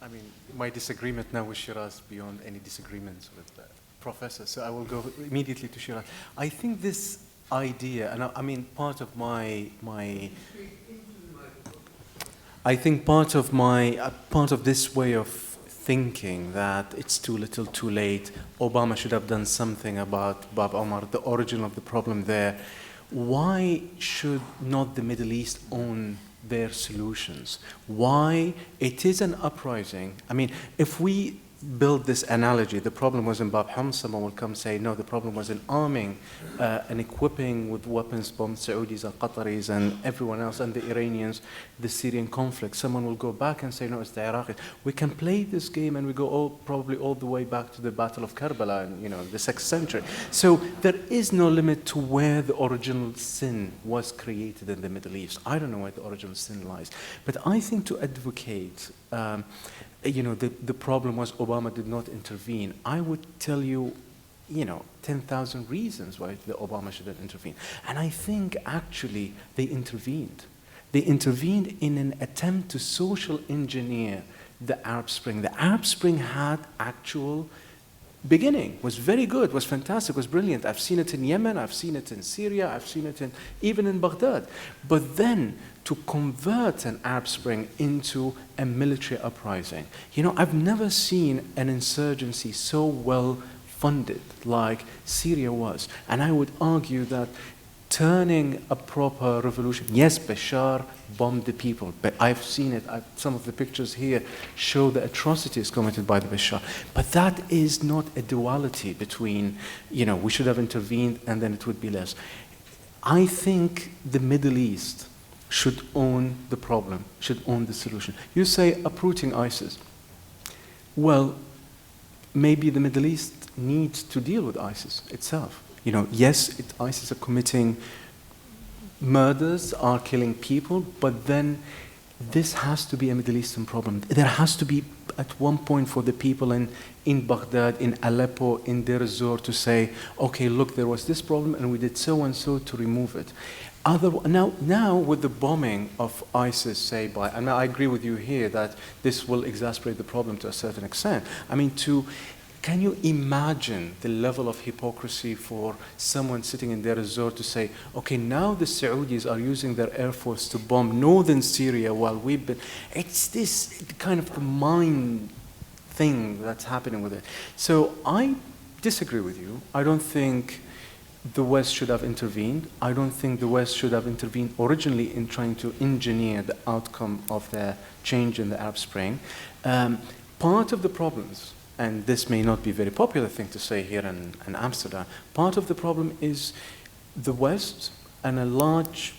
I mean, my disagreement now with Shiraz beyond any disagreements with the professor, so I will go immediately to Shiraz. I think this idea, and I mean, part of this way of thinking that it's too little, too late, Obama should have done something about Bab Omar, the origin of the problem there. Why should not the Middle East own their solutions? Why? It is an uprising. I mean, if we build this analogy, the problem was in Bab Hum, someone will come say, no, the problem was in arming and equipping with weapons bomb Saudis and Qataris and everyone else and the Iranians, the Syrian conflict. Someone will go back and say, no, it's the Irakees. We can play this game and we go probably all the way back to the Battle of Karbala in the 6th century. So there is no limit to where the original sin was created in the Middle East. I don't know where the original sin lies. But I think to advocate the problem was Obama did not intervene, I would tell you, 10,000 reasons why the Obama should have intervened. And I think actually they intervened. They intervened in an attempt to social engineer the Arab Spring. The Arab Spring had actual beginning, was very good, was fantastic, was brilliant. I've seen it in Yemen, I've seen it in Syria, I've seen it even in Baghdad. But then to convert an Arab Spring into a military uprising, I've never seen an insurgency so well funded like Syria was. And I would argue that turning a proper revolution, yes, Bashar bombed the people, but I've seen it, some of the pictures here show the atrocities committed by the Bashar. But that is not a duality between, we should have intervened and then it would be less. I think the Middle East should own the problem, should own the solution. You say uprooting ISIS. Well, maybe the Middle East needs to deal with ISIS itself. Yes, ISIS are committing murders, are killing people, but then this has to be a Middle Eastern problem. There has to be, at one point, for the people in Baghdad, in Aleppo, in Deir ez-Zor to say, okay, look, there was this problem and we did so and so to remove it. Now with the bombing of ISIS, say and I agree with you here that this will exacerbate the problem to a certain extent. Can you imagine the level of hypocrisy for someone sitting in Deir ez-Zor to say, okay, now the Saudis are using their air force to bomb northern Syria while we've been... It's this kind of mind thing that's happening with it. So I disagree with you. I don't think the West should have intervened. I don't think the West should have intervened originally in trying to engineer the outcome of the change in the Arab Spring. Part of the problems, and this may not be a very popular thing to say here in Amsterdam, part of the problem is the West and a large,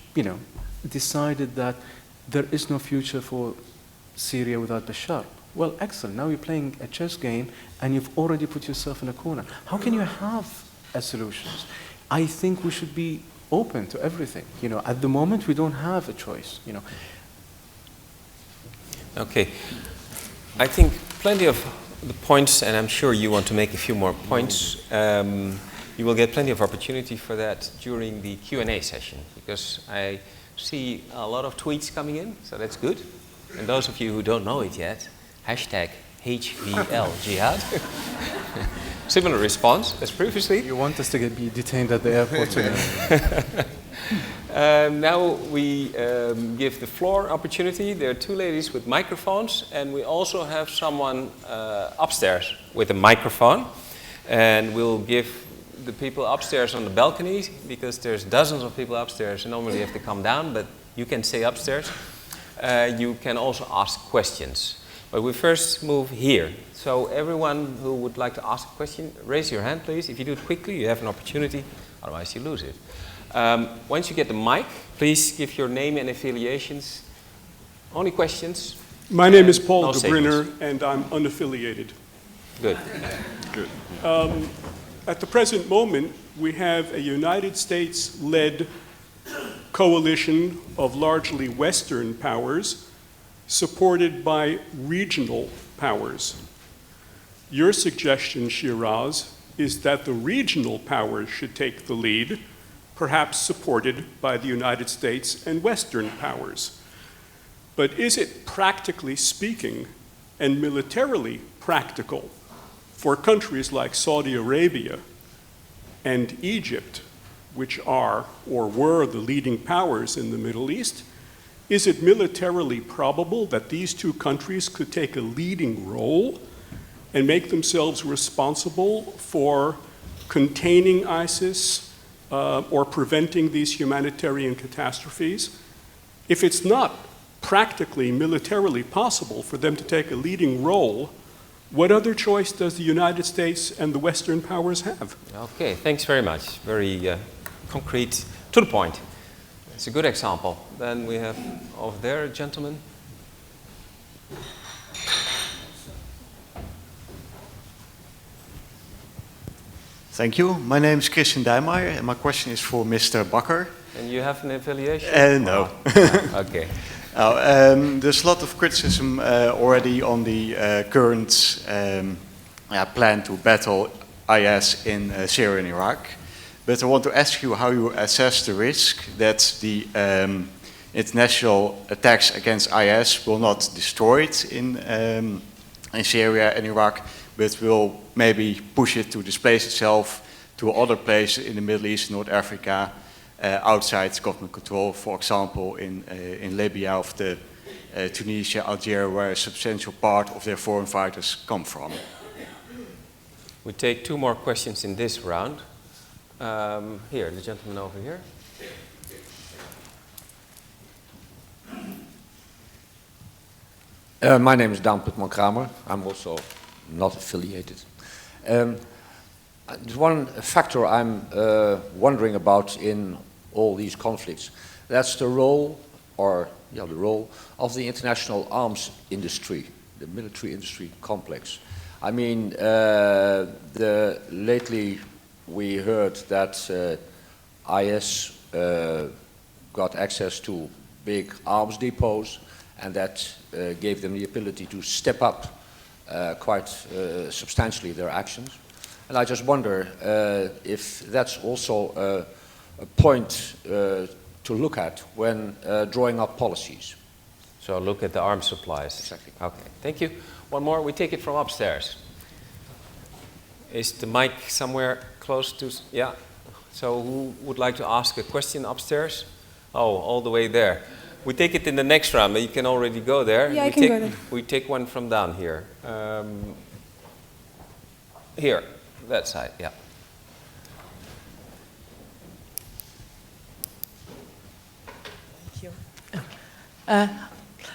decided that there is no future for Syria without Bashar. Well, excellent. Now you're playing a chess game and you've already put yourself in a corner. How can you have a solution? I think we should be open to everything. At the moment we don't have a choice. Okay. I think plenty of the points, and I'm sure you want to make a few more points. You will get plenty of opportunity for that during the Q&A session, because I see a lot of tweets coming in, so that's good. And those of you who don't know it yet, #HVL Jihad. Similar response as previously. You want us to be detained at the airport today? Now we give the floor opportunity. There are two ladies with microphones, and we also have someone upstairs with a microphone. And we'll give the people upstairs on the balcony, because there's dozens of people upstairs and normally you have to come down, but you can stay upstairs. You can also ask questions. But we first move here. So everyone who would like to ask a question, raise your hand, please. If you do it quickly, you have an opportunity. Otherwise, you lose it. Once you get the mic, please give your name and affiliations. Only questions. My name is Paul Gebrinner, and I'm unaffiliated. Good. Good. At the present moment, we have a United States-led coalition of largely Western powers supported by regional powers. Your suggestion, Shiraz, is that the regional powers should take the lead, perhaps supported by the United States and Western powers. But is it practically speaking and militarily practical for countries like Saudi Arabia and Egypt, which are or were the leading powers in the Middle East, is it militarily probable that these two countries could take a leading role and make themselves responsible for containing ISIS or preventing these humanitarian catastrophes? If it's not practically, militarily possible for them to take a leading role, what other choice does the United States and the Western powers have? Okay, thanks very much. Very concrete, to the point. It's a good example. Then we have over there a gentleman. Thank you. My name is Christian Dijmeyer, and my question is for Mr. Bakker. And you have an affiliation? No. Okay. There's a lot of criticism already on the current plan to battle IS in Syria and Iraq. But I want to ask you how you assess the risk that the international attacks against IS will not destroy it in Syria and Iraq, but will maybe push it to displace itself to other places in the Middle East, North Africa, outside government control, for example, in Libya or Tunisia, Algeria, where a substantial part of their foreign fighters come from. We take 2 more questions in this round. Here, the gentleman over here. My name is Daan Putman-Kramer. I'm also not affiliated. There's one factor I'm wondering about in all these conflicts. That's the role, the role of the international arms industry, the military industry complex. I mean, lately we heard that IS got access to big arms depots, and that gave them the ability to step up quite substantially their actions. And I just wonder if that's also a point to look at when drawing up policies. So look at the arms supplies. Exactly. Okay, thank you. One more, we take it from upstairs. Is the mic somewhere close to, yeah? So who would like to ask a question upstairs? Oh, all the way there. We take it in the next round, but you can already go there. Yeah, I can go there. We take one from down here. Here, that side, yeah. Thank you.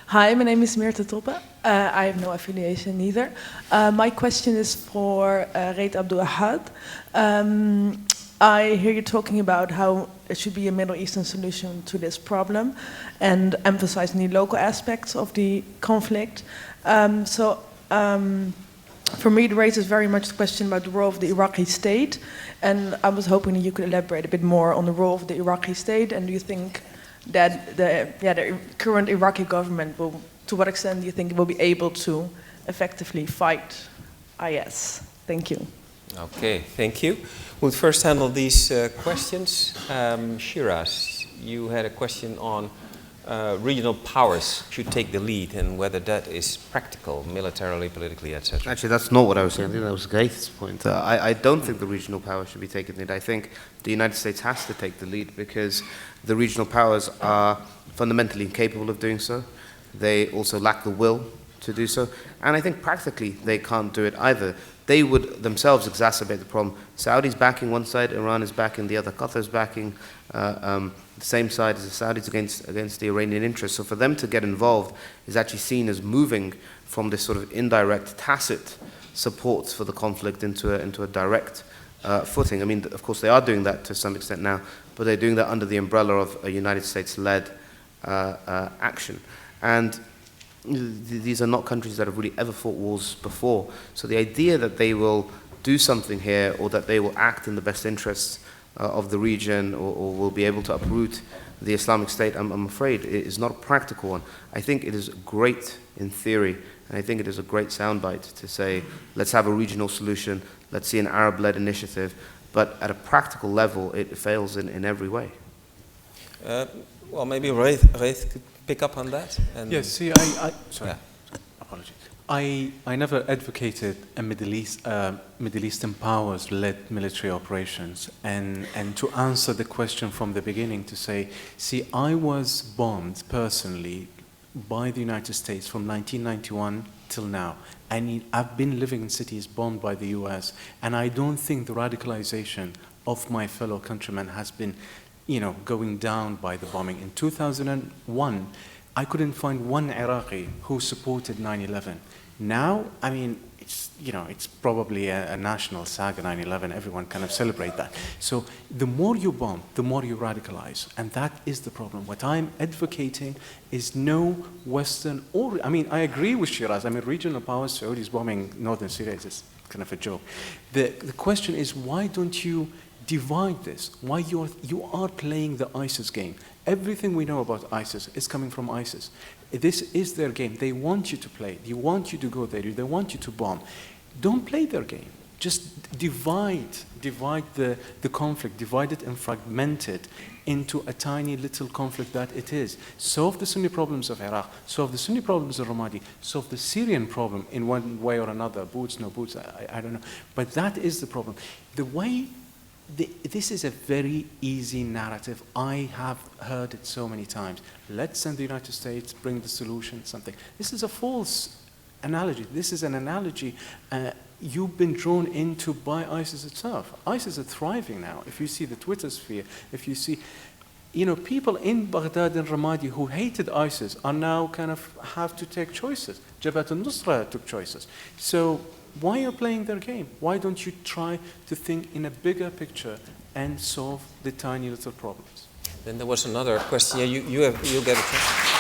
Hi, my name is Meerte Toppe. I have no affiliation either. My question is for Ghaith Abdul-Ahad. I hear you talking about how there should be a Middle Eastern solution to this problem and emphasizing the local aspects of the conflict. For me, it raises very much the question about the role of the Iraqi state, and I was hoping that you could elaborate a bit more on the role of the Iraqi state, and do you think that the current Iraqi government will, to what extent do you think it will be able to effectively fight IS? Thank you. Okay, thank you. We'll first handle these questions. Shiraz, you had a question on regional powers should take the lead and whether that is practical, militarily, politically, etc. Actually, that's not what I was saying. I think that was Ghaith's point. I don't think the regional powers should be taking the lead. I think the United States has to take the lead because the regional powers are fundamentally incapable of doing so. They also lack the will to do so. And I think practically they can't do it either. They would themselves exacerbate the problem. Saudi's backing one side, Iran is backing the other, Qatar's backing the same side as the Saudis against the Iranian interests. So for them to get involved is actually seen as moving from this sort of indirect, tacit support for the conflict into a direct footing. I mean, of course, they are doing that to some extent now, but they're doing that under the umbrella of a United States-led action. And these are not countries that have really ever fought wars before. So the idea that they will do something here or that they will act in the best interests of the region or will be able to uproot the Islamic State, I'm afraid it is not a practical one. I think it is great in theory, and I think it is a great soundbite to say, let's have a regional solution, let's see an Arab-led initiative, but at a practical level, it fails in every way. Well, maybe Ghaith could pick up on that? And yes, see, sorry, apologies. I never advocated a Middle Eastern powers-led military operations. And to answer the question from the beginning, to say, see, I was bombed personally by the United States from 1991 till now. And I've been living in cities bombed by the US, and I don't think the radicalization of my fellow countrymen has been, going down by the bombing. In 2001, I couldn't find one Iraqi who supported 9/11. Now, I mean, it's probably a national saga, 9/11. Everyone kind of celebrate that. So the more you bomb, the more you radicalize, and that is the problem. What I'm advocating is no Western I agree with Shiraz. I mean, regional powers, Saudis bombing northern Syria is just kind of a joke. The question is, why don't you divide this. Why you are playing the ISIS game. Everything we know about ISIS is coming from ISIS. This is their game. They want you to play it. They want you to go there. They want you to bomb. Don't play their game. Just divide the conflict, divide it and fragment it into a tiny little conflict that it is. Solve the Sunni problems of Iraq, solve the Sunni problems of Ramadi, solve the Syrian problem in one way or another, boots, no boots, I don't know. But that is the problem. This is a very easy narrative. I have heard it so many times. Let's send the United States, bring the solution, something. This is a false analogy. This is an analogy you've been drawn into by ISIS itself. ISIS is thriving now. If you see the Twitter sphere, if you see, people in Baghdad and Ramadi who hated ISIS are now kind of have to take choices. Jabhat al-Nusra took choices. So why are you playing their game? Why don't you try to think in a bigger picture and solve the tiny little problems? Then there was another question. Yeah, you'll get a chance.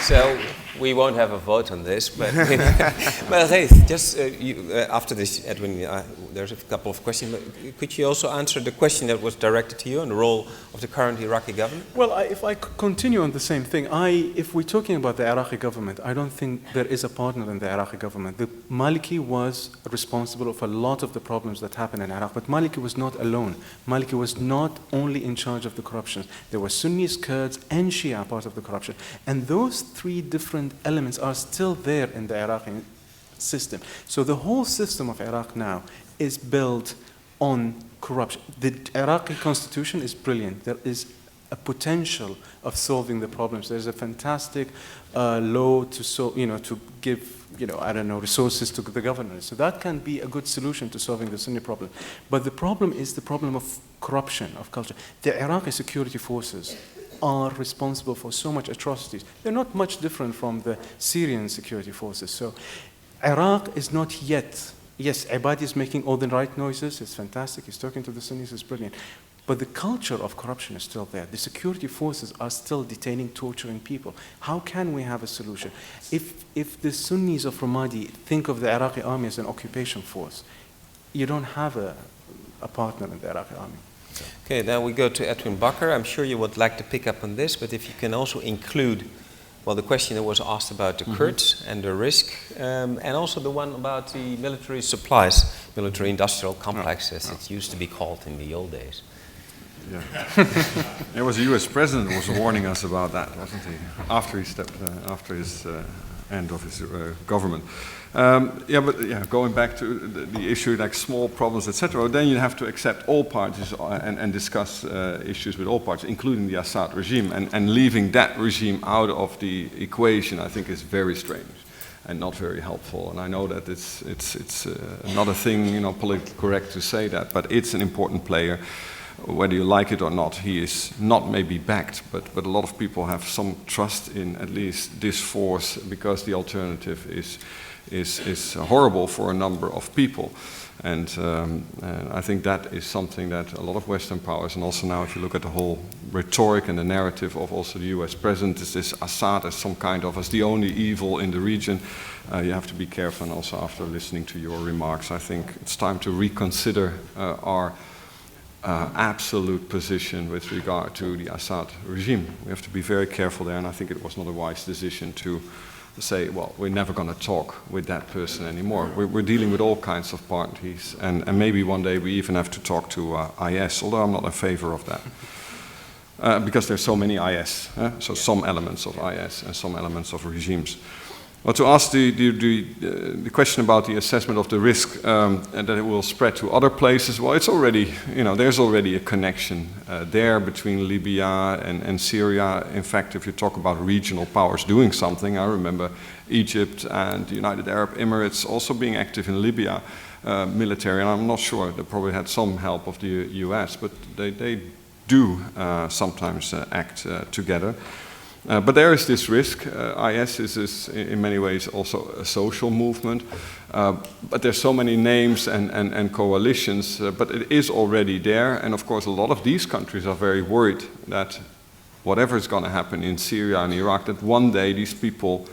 So we won't have a vote on this, but well, Ghaith, just after this, Edwin, there's a couple of questions. But could you also answer the question that was directed to you on the role of the current Iraqi government? Well, if I continue on the same thing, if we're talking about the Iraqi government, I don't think there is a partner in the Iraqi government. The Maliki was responsible for a lot of the problems that happened in Iraq, but Maliki was not alone. Maliki was not only in charge of the corruption. There were Sunnis, Kurds, and Shia part of the corruption. And those three different elements are still there in the Iraqi system. So the whole system of Iraq now is built on corruption. The Iraqi constitution is brilliant. There is a potential of solving the problems. There's a fantastic law to give, resources to the governors. So that can be a good solution to solving the Sunni problem. But the problem is the problem of corruption, of culture. The Iraqi security forces are responsible for so much atrocities. They're not much different from the Syrian security forces. So Iraq is not yet, yes, Abadi is making all the right noises, it's fantastic, he's talking to the Sunnis, it's brilliant. But the culture of corruption is still there. The security forces are still detaining, torturing people. How can we have a solution? If the Sunnis of Ramadi think of the Iraqi army as an occupation force, you don't have a partner in the Iraqi army. Okay, then we go to Edwin Bakker. I'm sure you would like to pick up on this, but if you can also include, well, the question that was asked about the Kurds and the risk, and also the one about the military supplies, military-industrial complex, as it used to be called in the old days. Yeah. There was a U.S. president who was warning us about that, wasn't he? After he stepped, after his end of his government. Going back to the issue like small problems, etc., then you have to accept all parties and discuss issues with all parties, including the Assad regime, and leaving that regime out of the equation, I think, is very strange and not very helpful. And I know that it's not a thing, politically correct to say that, but it's an important player. Whether you like it or not, he is not maybe backed, but a lot of people have some trust in at least this force, because the alternative is horrible for a number of people. And I think that is something that a lot of Western powers, and also now if you look at the whole rhetoric and the narrative of also the US president, is this Assad as some kind of, as the only evil in the region. You have to be careful, and also after listening to your remarks, I think it's time to reconsider our absolute position with regard to the Assad regime. We have to be very careful there, and I think it was not a wise decision to say, well, we're never going to talk with that person anymore. We're dealing with all kinds of parties, and maybe one day we even have to talk to IS, although I'm not in favor of that. Because there's so many IS, so some elements of IS and some elements of regimes. Well, to ask the question about the assessment of the risk and that it will spread to other places, well, it's already, there's already a connection there between Libya and Syria. In fact, if you talk about regional powers doing something, I remember Egypt and the United Arab Emirates also being active in Libya, military, and I'm not sure, they probably had some help of the US, but they do sometimes act together. But there is this risk. IS is in many ways also a social movement. But there's so many names and coalitions, but it is already there. And of course, a lot of these countries are very worried that whatever is going to happen in Syria and Iraq, that one day these people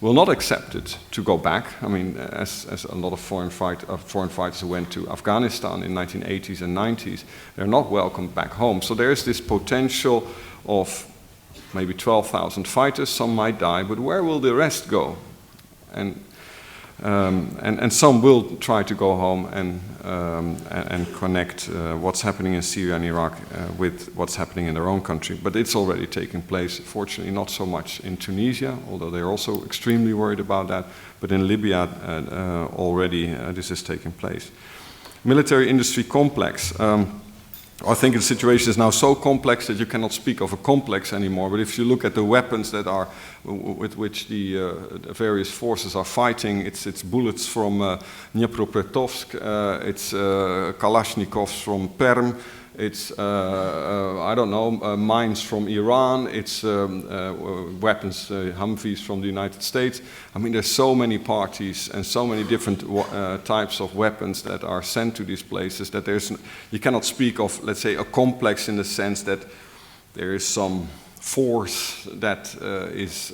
will not accept it to go back. I mean, as a lot of foreign fighters who went to Afghanistan in 1980s and 90s, they're not welcomed back home. So there is this potential of maybe 12,000 fighters. Some might die, but where will the rest go? And some will try to go home and connect what's happening in Syria and Iraq with what's happening in their own country. But it's already taking place. Fortunately, not so much in Tunisia, although they're also extremely worried about that. But in Libya, already this is taking place. Military industry complex. I think the situation is now so complex that you cannot speak of a complex anymore. But if you look at the weapons that are with which the various forces are fighting, it's bullets from Dnipropetrovsk, it's Kalashnikovs from Perm, it's I don't know, mines from Iran, it's weapons, Humvees from the United States. I mean, there's so many parties and so many different types of weapons that are sent to these places that you cannot speak of, let's say, a complex in the sense that there is some force that is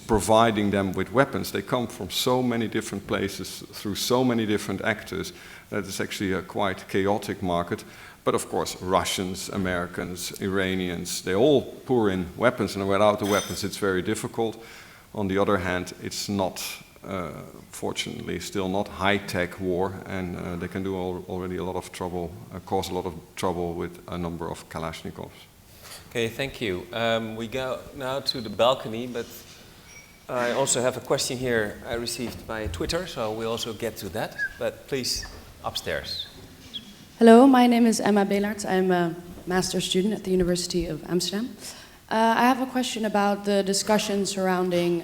providing them with weapons. They come from so many different places through so many different actors that it's actually a quite chaotic market. But of course, Russians, Americans, Iranians, they all pour in weapons, and without the weapons it's very difficult. On the other hand, it's not, fortunately, still not high-tech war, and they can do already a lot of trouble, cause a lot of trouble with a number of Kalashnikovs. Okay, thank you. We go now to the balcony, but I also have a question here I received by Twitter, so we'll also get to that. But please, upstairs. Hello, my name is Emma Beelaerts. I'm a master's student at the University of Amsterdam. I have a question about the discussion surrounding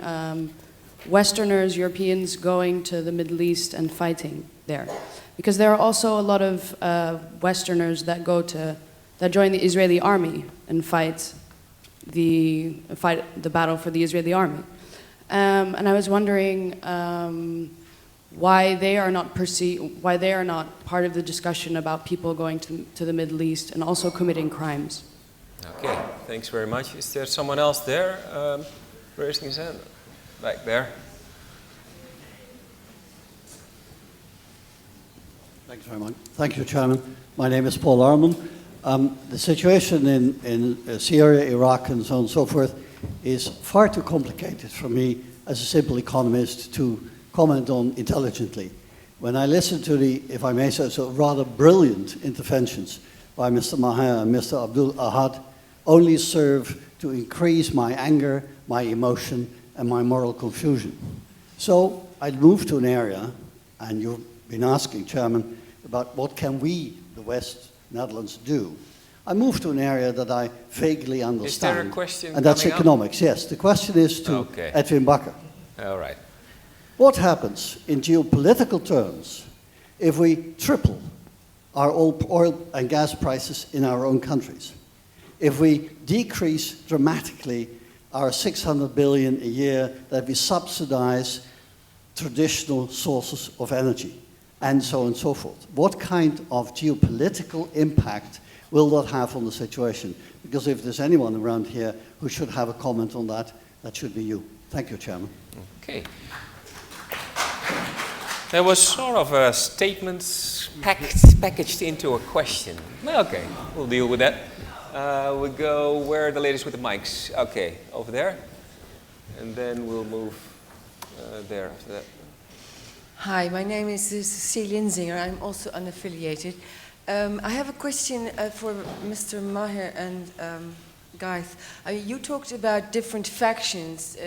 Westerners, Europeans going to the Middle East and fighting there. Because there are also a lot of Westerners that join the Israeli army and fight the battle for the Israeli army. And I was wondering why they are not part of the discussion about people going to the Middle East and also committing crimes. Okay, thanks very much. Is there someone else there raising his hand? Back there. Thanks very much. Thank you, Chairman. My name is Paul Arman. The situation in Syria, Iraq, and so on and so forth is far too complicated for me as a simple economist to comment on intelligently. When I listen to the, if I may say so, rather brilliant interventions by Mr. Maher and Mr. Abdul-Ahad, only serve to increase my anger, my emotion, and my moral confusion. So I'd move to an area, and you've been asking, Chairman, about what can we, the West, Netherlands, do. I move to an area that I vaguely understand. Is there a question and that's coming economics, up? Yes. The question is to Edwin Bakker. All right. What happens in geopolitical terms if we triple our oil and gas prices in our own countries? If we decrease dramatically our 600 billion a year that we subsidize traditional sources of energy, and so on and so forth? What kind of geopolitical impact will that have on the situation? Because if there's anyone around here who should have a comment on that, that should be you. Thank you, Chairman. Okay. There was sort of a statement packaged into a question. Okay, we'll deal with that. We go, where are the ladies with the mics? Okay, over there. And then we'll move there after that. Hi, my name is Cecilie Linzinger. I'm also unaffiliated. I have a question for Mr. Maher and Ghaith. You talked about different factions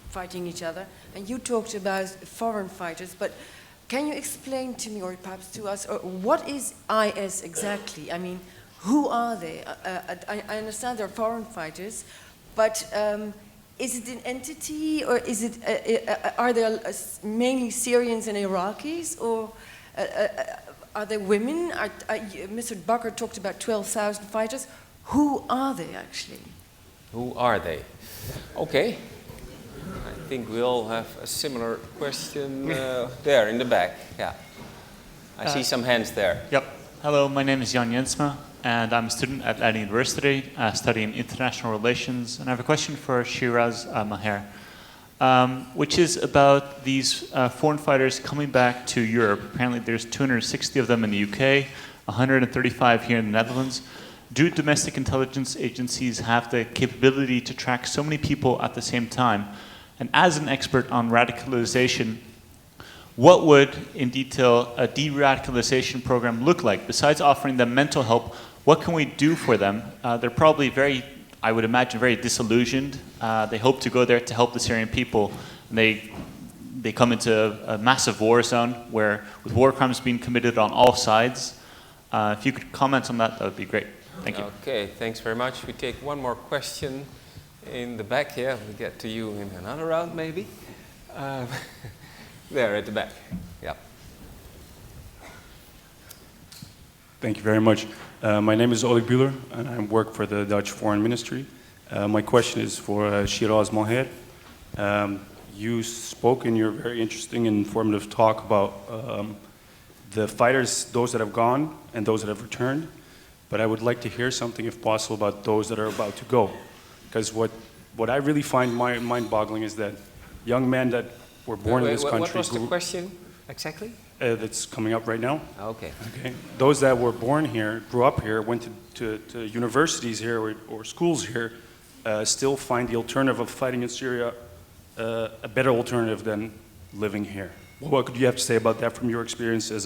fighting each other, and you talked about foreign fighters, but can you explain to me, or perhaps to us, what is IS exactly? I mean, who are they? I understand they're foreign fighters, but is it an entity, or is it, are there mainly Syrians and Irakees, or are they women? Mr. Bakker talked about 12,000 fighters. Who are they actually? Who are they? Okay. I think we all have a similar question there in the back. Yeah. I see some hands there. Yep. Hello, my name is Jan Jensma, and I'm a student at Leiden University studying international relations. And I have a question for Shiraz Maher. which is about these foreign fighters coming back to Europe. Apparently there's 260 of them in the UK, 135 here in the Netherlands. Do domestic intelligence agencies have the capability to track so many people at the same time? And as an expert on radicalization, what would, in detail, a de-radicalization program look like? Besides offering them mental help, what can we do for them? They're probably very, I would imagine, very disillusioned. They hope to go there to help the Syrian people. And they come into a massive war zone where, with war crimes being committed on all sides. If you could comment on that, that would be great. Thank you. Okay, thanks very much. We take one more question in the back here. We'll get to you in another round, maybe. There at the back. Yeah. Thank you very much. My name is Oli Buehler, and I work for the Dutch Foreign Ministry. My question is for Shiraz Maher. You spoke in your very interesting and informative talk about the fighters, those that have gone and those that have returned. But I would like to hear something, if possible, about those that are about to go. Because what I really find mind-boggling is that young men that were born in this country... What was the question exactly? That's coming up right now. Okay. Okay. Those that were born here, grew up here, went to universities here or schools here, still find the alternative of fighting in Syria a better alternative than living here. What could you have to say about that from your experience as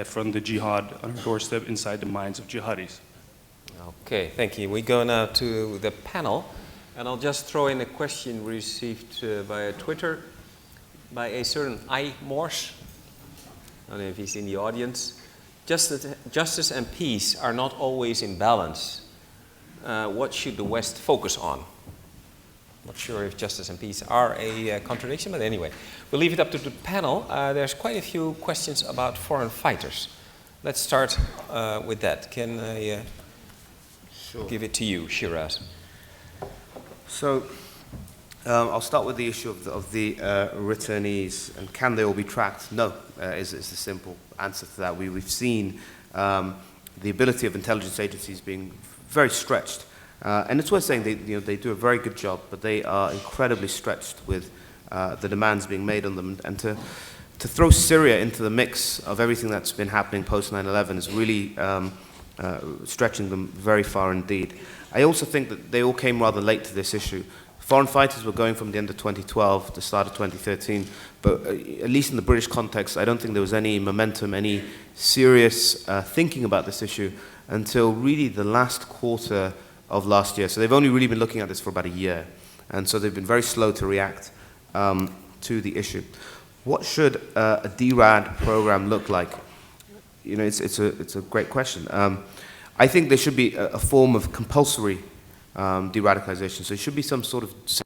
from the Jihad on our doorstep inside the minds of jihadis? Okay, thank you. We go now to the panel, and I'll just throw in a question received via Twitter by a certain I. Morse. I don't know if he's in the audience. Justice and peace are not always in balance. What should the West focus on? Not sure if justice and peace are a contradiction, but anyway. We'll leave it up to the panel. There's quite a few questions about foreign fighters. Let's start with that. Can I give it to you, Shiraz? So, I'll start with the issue of the returnees, and can they all be tracked? No, is the simple answer to that. We've seen the ability of intelligence agencies being very stretched. And it's worth saying they do a very good job, but they are incredibly stretched with the demands being made on them. And to throw Syria into the mix of everything that's been happening post 9/11 is really stretching them very far indeed. I also think that they all came rather late to this issue. Foreign fighters were going from the end of 2012 to the start of 2013, but at least in the British context, I don't think there was any momentum, any serious thinking about this issue until really the last quarter of last year. So they've only really been looking at this for about a year. And so they've been very slow to react to the issue. What should a DRAD program look like? You know, it's a great question. I think there should be a form of compulsory de-radicalization. So it should be some sort of secure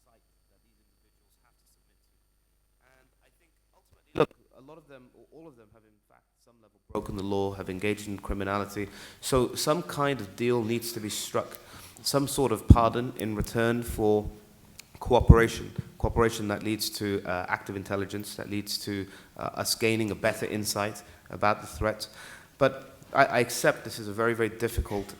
site that these individuals have to submit to. And I think ultimately, look, a lot of them, or all of them, have in fact at some level broken the law, have engaged in criminality. So some kind of deal needs to be struck, some sort of pardon in return for cooperation that leads to active intelligence, that leads to us gaining a better insight about the threat. But I accept this is a very, very difficult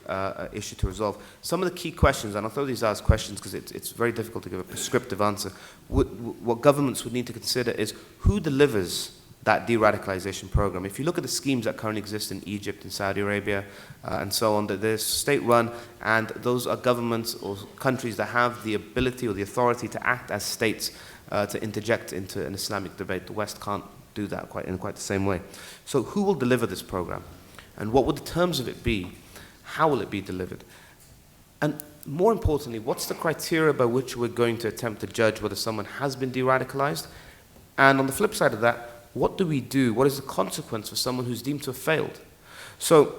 issue to resolve. Some of the key questions, and I'll throw these out as questions because it's very difficult to give a prescriptive answer. What governments would need to consider is who delivers that de-radicalization program. If you look at the schemes that currently exist in Egypt, in Saudi Arabia, and so on, that they're state-run, and those are governments or countries that have the ability or the authority to act as states to interject into an Islamic debate. The West can't do that in quite the same way. So who will deliver this program? And what would the terms of it be? How will it be delivered? And more importantly, what's the criteria by which we're going to attempt to judge whether someone has been de-radicalized? And on the flip side of that, what do we do? What is the consequence for someone who's deemed to have failed? So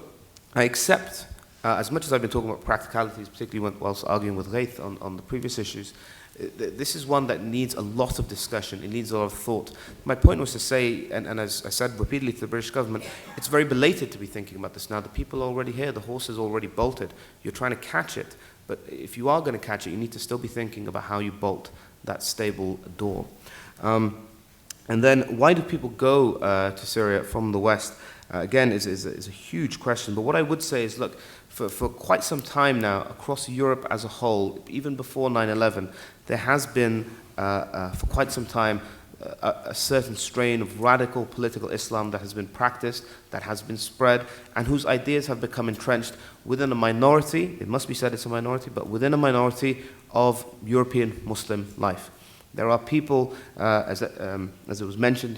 I accept, as much as I've been talking about practicalities, particularly whilst arguing with Ghaith on the previous issues, this is one that needs a lot of discussion. It needs a lot of thought. My point was to say, and as I said repeatedly to the British government, it's very belated to be thinking about this now. The people are already here. The horse is already bolted. You're trying to catch it. But if you are going to catch it, you need to still be thinking about how you bolt that stable door. And then, why do people go to Syria from the West? again, is a huge question. But what I would say is, look, for quite some time now, across Europe as a whole, even before 9/11, there has been, for quite some time, a certain strain of radical political Islam that has been practiced, that has been spread, and whose ideas have become entrenched within a minority, it must be said it's a minority, but within a minority of European Muslim life. There are people, as it was mentioned,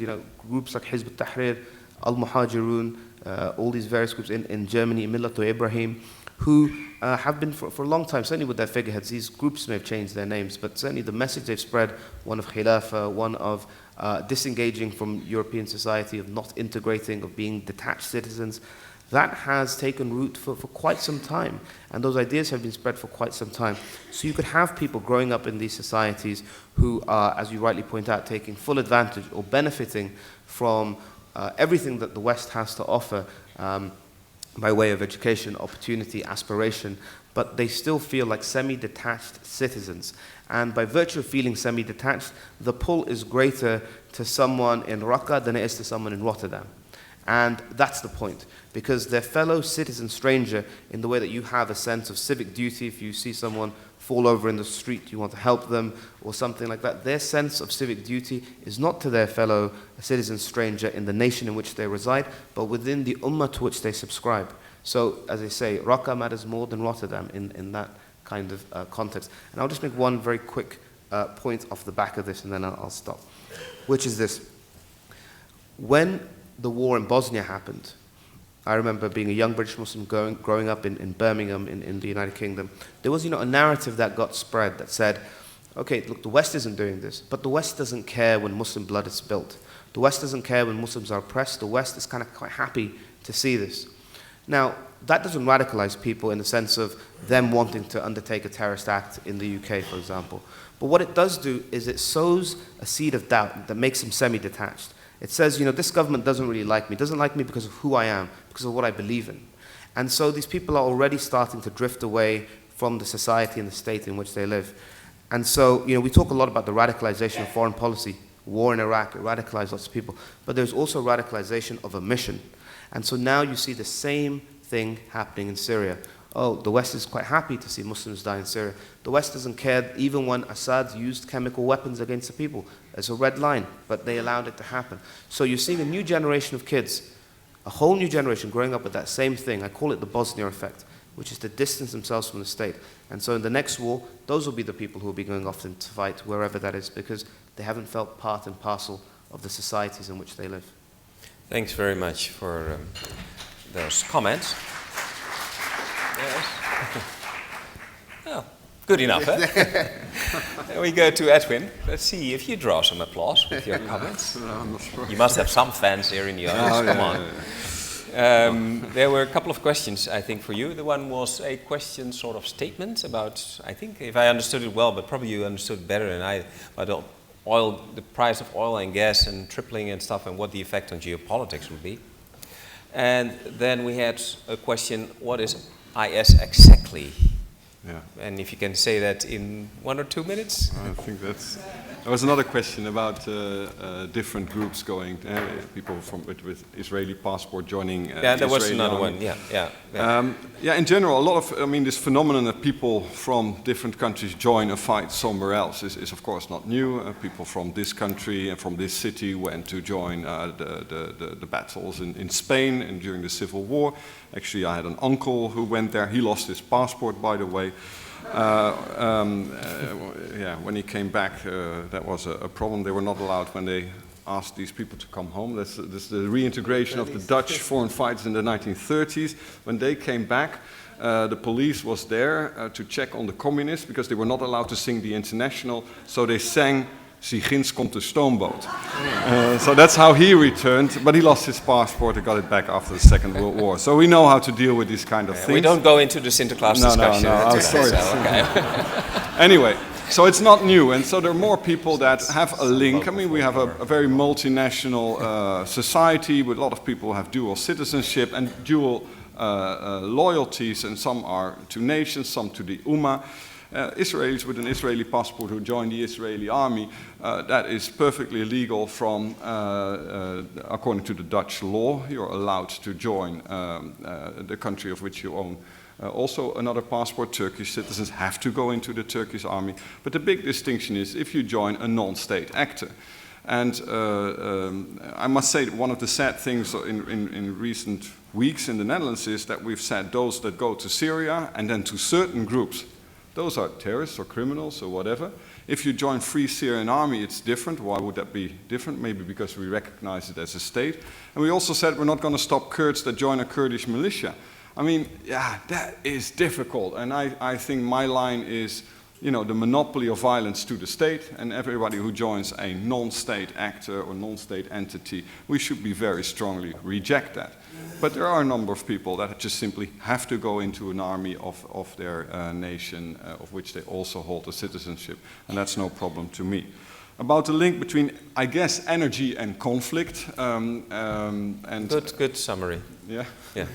groups like Hizb ut-Tahrir, Al-Muhajirun, all these various groups in Germany, Millatu Ibrahim, who have been for a long time, certainly with their figureheads, these groups may have changed their names, but certainly the message they've spread, one of Khilafah, one of disengaging from European society, of not integrating, of being detached citizens, that has taken root for quite some time. And those ideas have been spread for quite some time. So you could have people growing up in these societies who are, as you rightly point out, taking full advantage or benefiting from everything that the West has to offer by way of education, opportunity, aspiration, but they still feel like semi-detached citizens. And by virtue of feeling semi-detached, the pull is greater to someone in Raqqa than it is to someone in Rotterdam. And that's the point, because they're fellow citizen stranger in the way that you have a sense of civic duty. If you see someone fall over in the street, you want to help them or something like that. Their sense of civic duty is not to their fellow citizen stranger in the nation in which they reside, but within the ummah to which they subscribe. So, as I say, Raqqa matters more than Rotterdam in that kind of context. And I'll just make one very quick point off the back of this, and then I'll stop, which is this. When the war in Bosnia happened, I remember being a young British Muslim growing up in Birmingham in the United Kingdom. There was a narrative that got spread that said, okay, look, the West isn't doing this, but the West doesn't care when Muslim blood is spilt. The West doesn't care when Muslims are oppressed. The West is kind of quite happy to see this. Now, that doesn't radicalize people in the sense of them wanting to undertake a terrorist act in the UK, for example. But what it does do is it sows a seed of doubt that makes them semi-detached. It says, this government doesn't really like me. It doesn't like me because of who I am, because of what I believe in. And so these people are already starting to drift away from the society and the state in which they live. And so, we talk a lot about the radicalization of foreign policy. War in Iraq, it radicalized lots of people. But there's also radicalization of a mission. And so now you see the same thing happening in Syria. Oh, the West is quite happy to see Muslims die in Syria. The West doesn't care even when Assad used chemical weapons against the people. It's a red line, but they allowed it to happen. So you're seeing a new generation of kids, a whole new generation growing up with that same thing. I call it the Bosnia effect, which is to distance themselves from the state. And so in the next war, those will be the people who will be going off to fight, wherever that is, because they haven't felt part and parcel of the societies in which they live. Thanks very much for those comments. Yes. Oh, good enough, eh? Then we go to Edwin. Let's see if you draw some applause with your comments. I'm not sure. You must have some fans here in the audience. Come on. There were a couple of questions, I think, for you. The one was a question, sort of statement about, I think, if I understood it well, but probably you understood it better than I, about oil, the price of oil and gas and tripling and stuff, and what the effect on geopolitics would be. And then we had a question, what is IS exactly? Yeah. And if you can say that in 1 or 2 minutes? I think there was another question about different groups going, people with Israeli passport joining yeah, there Israeli was another army. one, yeah, in general, a lot of, this phenomenon that people from different countries join a fight somewhere else is of course not new. People from this country and from this city went to join the battles in Spain and during the Civil War. Actually, I had an uncle who went there. He lost his passport, by the way. When he came back, that was a problem. They were not allowed when they asked these people to come home. That's the reintegration of the Dutch foreign fighters in the 1930s. When they came back, the police was there to check on the communists because they were not allowed to sing the International. So they sang "Zie ginds komt de stoomboot." So that's how he returned, but he lost his passport and got it back after the Second World War. So we know how to deal with these kind of things. We don't go into the Sinterklaas discussion. No, I'm sorry. So, okay. Anyway, so it's not new, and so there are more people that have a link. We have a very multinational society with a lot of people who have dual citizenship and dual loyalties, and some are to nations, some to the Ummah. Israelis with an Israeli passport who join the Israeli army, that is perfectly legal from, according to the Dutch law. You're allowed to join the country of which you own also another passport. Turkish citizens have to go into the Turkish army. But the big distinction is if you join a non-state actor. And I must say that one of the sad things in recent weeks in the Netherlands is that we've said those that go to Syria and then to certain groups, those are terrorists or criminals or whatever. If you join Free Syrian Army, it's different. Why would that be different? Maybe because we recognize it as a state. And we also said we're not going to stop Kurds that join a Kurdish militia. I mean, yeah, that is difficult. And I think my line is, you know, the monopoly of violence to the state, and everybody who joins a non-state actor or non-state entity, we should be very strongly reject that. But there are a number of people that just simply have to go into an army of their nation, of which they also hold a citizenship, and that's no problem to me. About the link between, I guess, energy and conflict. And good summary. Yeah. Yeah.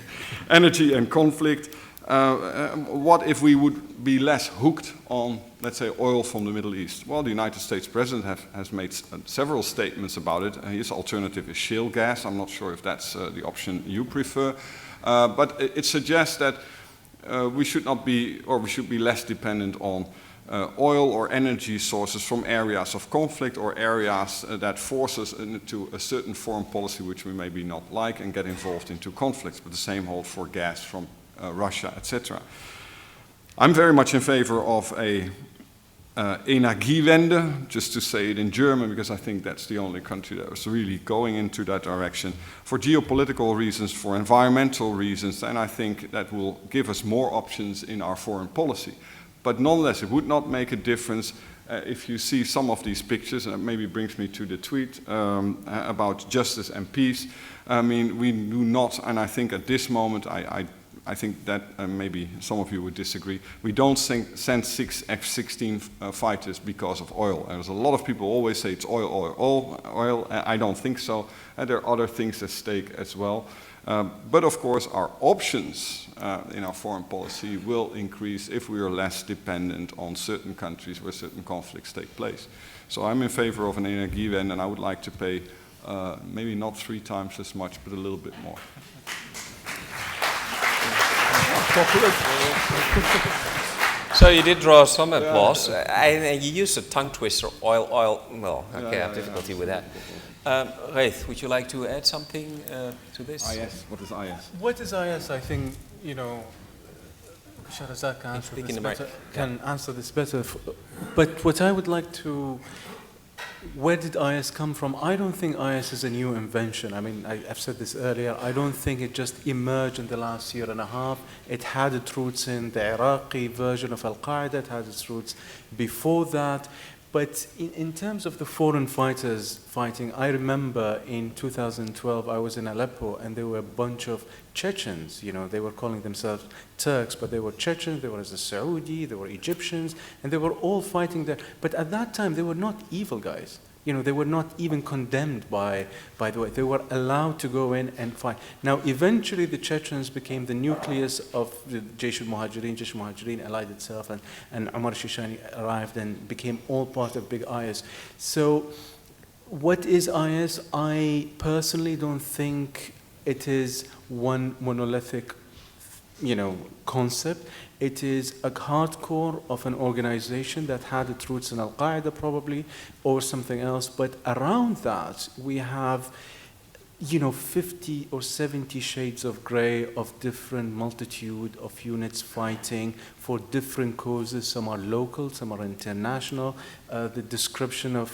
Energy and conflict. What if we would be less hooked on, let's say, oil from the Middle East? Well, the United States president has made several statements about it. His alternative is shale gas. I'm not sure if that's the option you prefer. But it suggests that we should not be, or we should be less dependent on oil or energy sources from areas of conflict or areas that force us into a certain foreign policy which we maybe not like and get involved into conflicts. But the same holds for gas from Russia, etc. I'm very much in favor of a Energiewende, just to say it in German, because I think that's the only country that was really going into that direction, for geopolitical reasons, for environmental reasons, and I think that will give us more options in our foreign policy. But nonetheless, it would not make a difference if you see some of these pictures, and it maybe brings me to the tweet about justice and peace. I mean, we do not, and I think at this moment, I think that maybe some of you would disagree. We don't send 6 F-16 fighters because of oil. And there's a lot of people always say it's oil, oil, oil, oil. I don't think so. There are other things at stake as well. But of course, our options in our foreign policy will increase if we are less dependent on certain countries where certain conflicts take place. So I'm in favor of an Energiewende, and I would like to pay maybe not 3 times as much, but a little bit more. So you did draw some applause. And you used a tongue twister, oil, oil. Well, okay, I have difficulty with that. Ghaith, would you like to add something to this? IS. What is IS? What is IS? I think, you know, Shahrazad can answer this better. But what I would like to, where did IS come from? I don't think IS is a new invention. I mean, I've said this earlier. I don't think it just emerged in the last year and a half. It had its roots in the Iraqi version of Al-Qaeda. It had its roots before that. But in terms of the foreign fighters fighting, I remember in 2012 I was in Aleppo and there were a bunch of Chechens. You know, they were calling themselves Turks, but they were Chechens, they were as a Saudi, they were Egyptians, and they were all fighting there. But at that time, they were not evil guys. You know, they were not even condemned by the way. They were allowed to go in and fight. Now, eventually, the Chechens became the nucleus of the Jaish al-Muhajirin allied itself, and Omar Shishani arrived and became all part of big IS. So, what is IS? I personally don't think it is one monolithic, you know, concept. It is a hardcore of an organization that had its roots in Al-Qaeda probably, or something else. But around that, we have, you know, 50 or 70 shades of gray of different multitude of units fighting for different causes. Some are local, some are international. The description of,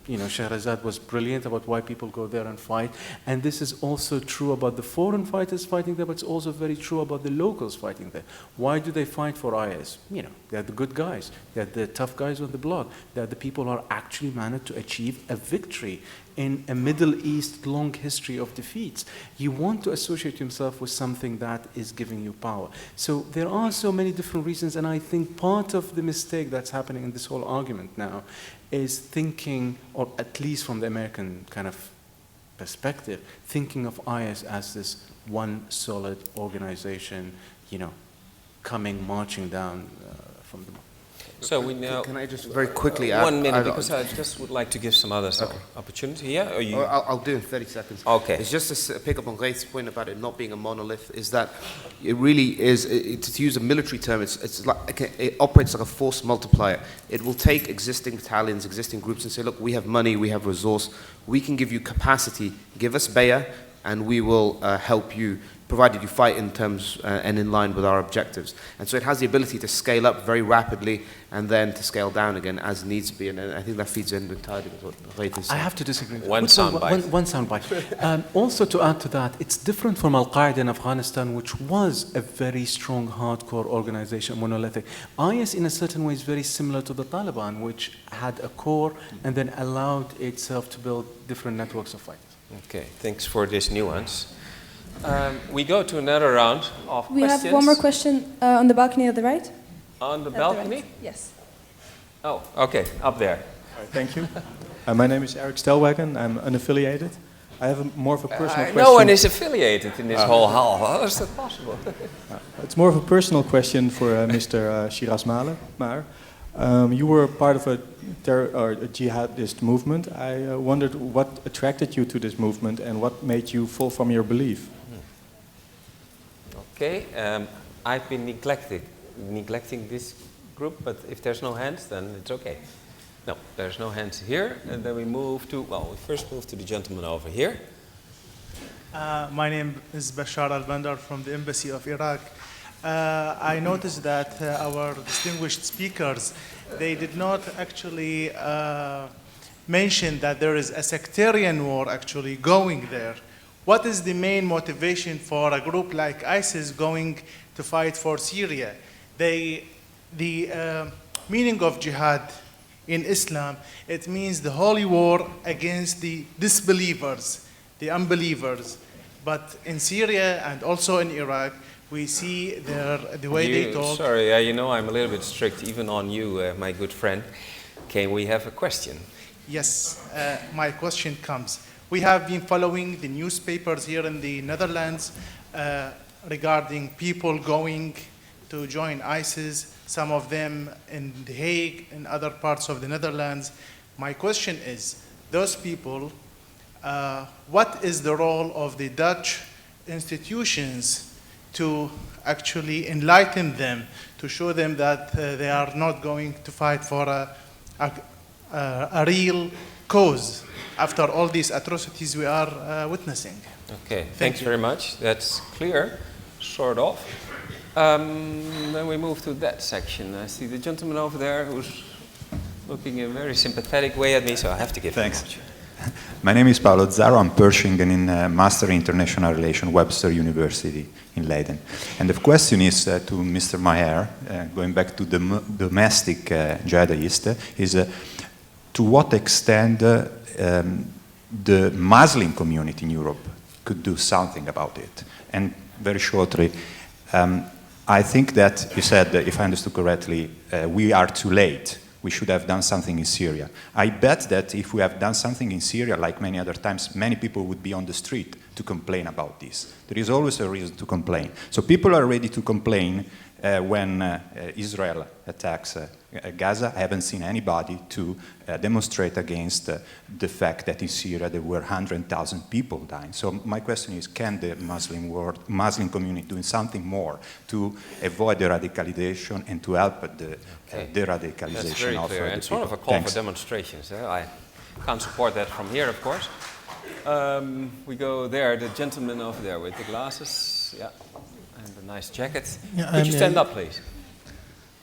you know, Shahrazad was brilliant about why people go there and fight. And this is also true about the foreign fighters fighting there, but it's also very true about the locals fighting there. Why do they fight for IS? You know, they're the good guys. They're the tough guys on the block. They're the people who are actually managed to achieve a victory in a Middle East long history of defeats. You want to associate yourself with something that is giving you power. So there are so many different reasons, and I think part of the mistake that's happening in this whole argument now is thinking, or at least from the American kind of perspective, thinking of IS as this one solid organization, you know, coming, marching down from the So we now... Can I just very quickly add... 1 minute, because I just would like to give some others opportunity. Yeah? Or you... I'll do in 30 seconds. Okay. It's just to pick up on Ghaith's point about it not being a monolith, is that it really is, to use a military term, it's like, it operates like a force multiplier. It will take existing battalions, existing groups, and say, look, we have money, we have resource, we can give you capacity, give us bayah, and we will help you, provided you fight in terms and in line with our objectives. And so it has the ability to scale up very rapidly and then to scale down again as needs be. And I think that feeds in entirely with what Ghaith is saying. I have to disagree. One soundbite. One soundbite. Also to add to that, it's different from Al-Qaeda in Afghanistan, which was a very strong, hardcore organization, monolithic. IS in a certain way is very similar to the Taliban, which had a core and then allowed itself to build different networks of fighters. Okay, thanks for this nuance. We go to another round of questions. We have one more question on the balcony at the right. On the balcony? Right. Yes. Oh, okay, up there. Right, thank you. My name is Eric Stelwagen. I'm unaffiliated. I have more of a personal question. No one is affiliated in this whole hall. How is that possible? It's more of a personal question for Mr. Shiraz Maher. You were part of a jihadist movement. I wondered what attracted you to this movement and what made you fall from your belief. Okay, I've been neglecting this group, but if there's no hands, then it's okay. No, there's no hands here, and then we move to, well, we first move to the gentleman over here. My name is Bashar al-Bandar from the Embassy of Iraq. I noticed that our distinguished speakers, they did not actually mention that there is a sectarian war actually going there. What is the main motivation for a group like ISIS going to fight for Syria? The meaning of jihad in Islam, it means the holy war against the disbelievers, the unbelievers. But in Syria and also in Iraq, we see the way they talk. Sorry, you know I'm a little bit strict even on you, my good friend. Can we have a question? Yes, my question comes. We have been following the newspapers here in the Netherlands regarding people going to join ISIS, some of them in The Hague, in other parts of the Netherlands. My question is, those people, what is the role of the Dutch institutions to actually enlighten them, to show them that they are not going to fight for a real cause after all these atrocities we are witnessing? Okay, thanks very much. That's clear, sort of. Then we move to that section. I see the gentleman over there who's looking in a very sympathetic way at me, so I have to give him Thanks. My name is Paolo Zaro. I'm pursuing in Master in International Relations, Webster University in Leiden. And the question is to Mr. Maher, going back to the domestic jihadist, is to what extent the Muslim community in Europe could do something about it. And very shortly, I think that you said, if I understood correctly, we are too late. We should have done something in Syria. I bet that if we have done something in Syria, like many other times, many people would be on the street to complain about this. There is always a reason to complain. So people are ready to complain when Israel attacks Gaza. I haven't seen anybody to demonstrate against the fact that in Syria there were 100,000 people dying. So my question is, can the Muslim community do something more to avoid the radicalization and to help the de-radicalization That's very of clear. the It's sort of a people? call Thanks. for demonstrations. I can't support that from here, of course. We go there, the gentleman over there with the glasses. Yeah. And a nice jacket. Yeah, Could you stand up, please?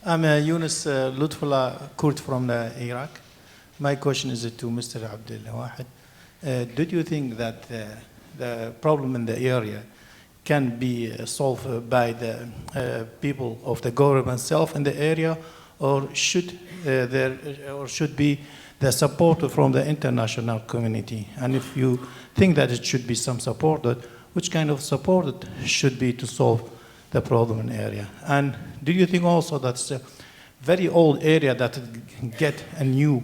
I'm Yunus Lutfullah Kurt from Iraq. My question is to Mr. Abdul-Ahad. Do you think that the problem in the area can be solved by the people of the government itself in the area, or should be the support from the international community? And if you think that it should be some support, which kind of support should be to solve the problem in the area? And do you think also that's a very old area that get a new